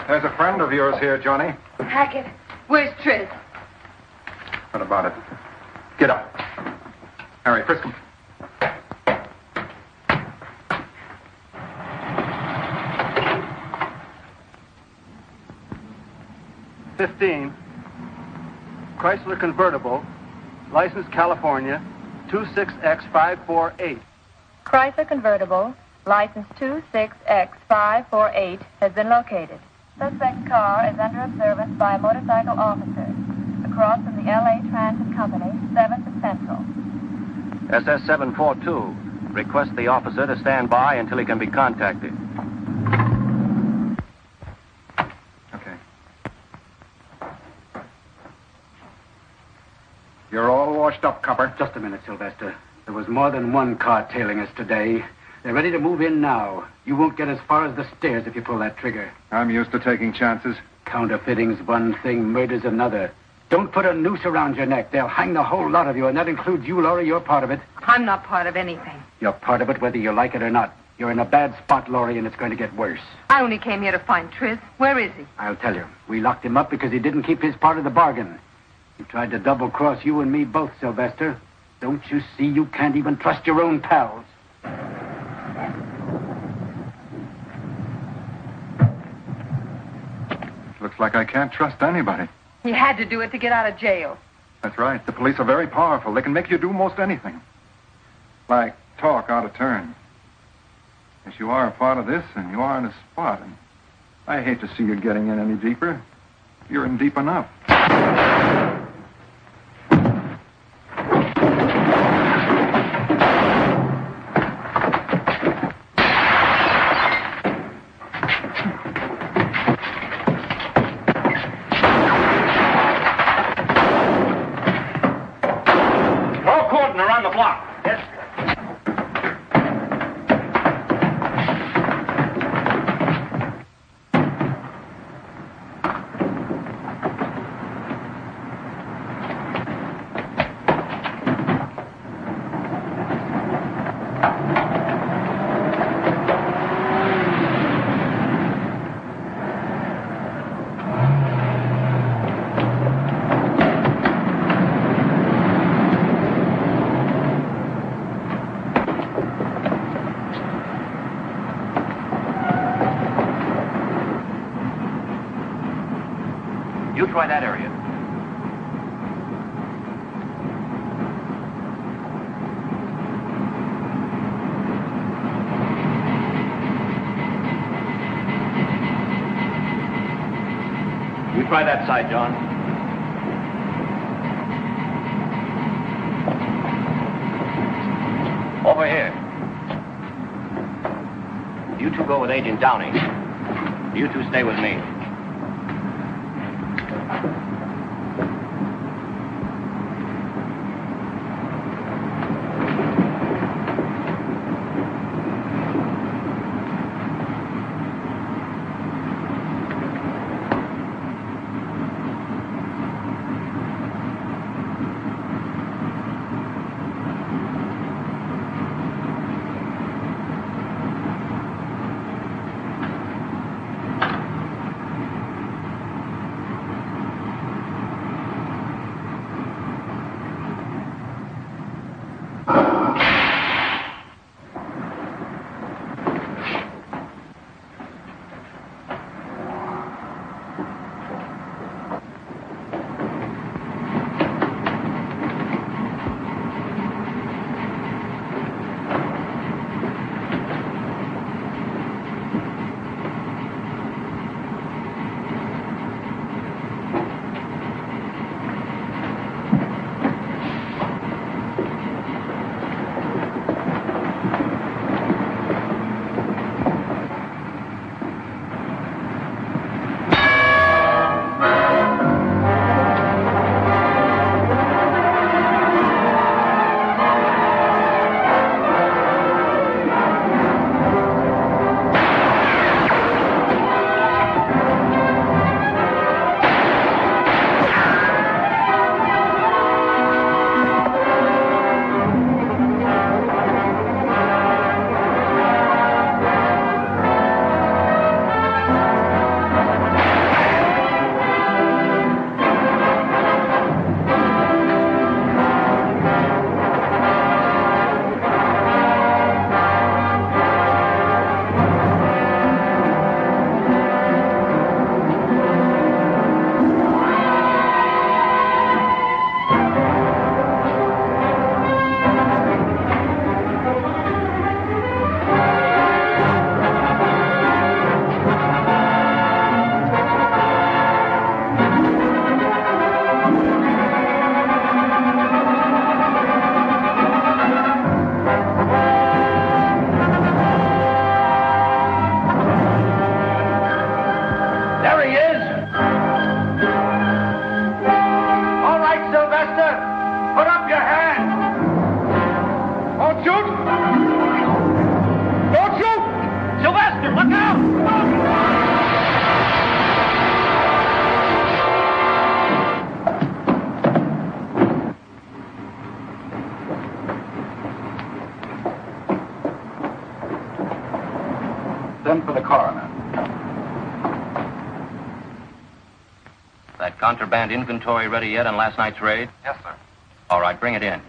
There's a friend of yours here, Johnny. Hackett, where's Tris? What about it? Get up. Harry, frisk him. Chrysler convertible, license California, 26X548. Chrysler convertible, license 26X548, has been located. Suspect car is under observance by a motorcycle officer. Across from the L.A. Transit Company, 7th and Central. SS-742. Request the officer to stand by until he can be contacted. You're all washed up, copper. Just a minute, Sylvester. There was more than one car tailing us today. They're ready to move in now. You won't get as far as the stairs if you pull that trigger. I'm used to taking chances. Counterfeiting's one thing, murder's another. Don't put a noose around your neck. They'll hang the whole lot of you, and that includes you, Laurie. You're part of it. I'm not part of anything. You're part of it whether you like it or not. You're in a bad spot, Laurie, and it's going to get worse. I only came here to find Tris. Where is he? I'll tell you. We locked him up because he didn't keep his part of the bargain. He tried to double-cross you and me both, Sylvester. Don't you see you can't even trust your own pals? like I can't trust anybody. He had to do it to get out of jail. That's right. The police are very powerful. They can make you do most anything. Like talk out of turn. Yes, you are a part of this, and you are in a spot, and I hate to see you getting in any deeper. You're in deep enough. Around the block. Yes. You try that area. You try that side, John. Over here. You two go with Agent Downey. You two stay with me. Send for the coroner. That contraband inventory ready yet on last night's raid? Yes, sir. All right, bring it in.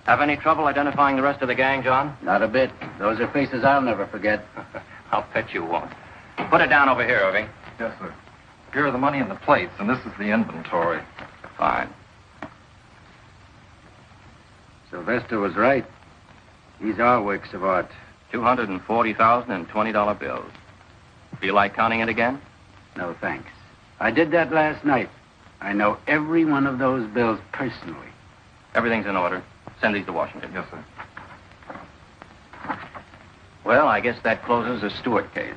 Have any trouble identifying the rest of the gang, John? Not a bit. Those are faces I'll never forget. I'll bet you won't. Put it down over here, Irving. Yes, sir. Here are the money and the plates, and this is the inventory. Fine. Sylvester was right. These are works of art. $240,000 in $20 bills. Feel like counting it again? No, thanks. I did that last night. I know every one of those bills personally. Everything's in order. Send these to Washington. Yes, sir. Well, I guess that closes the Stewart case.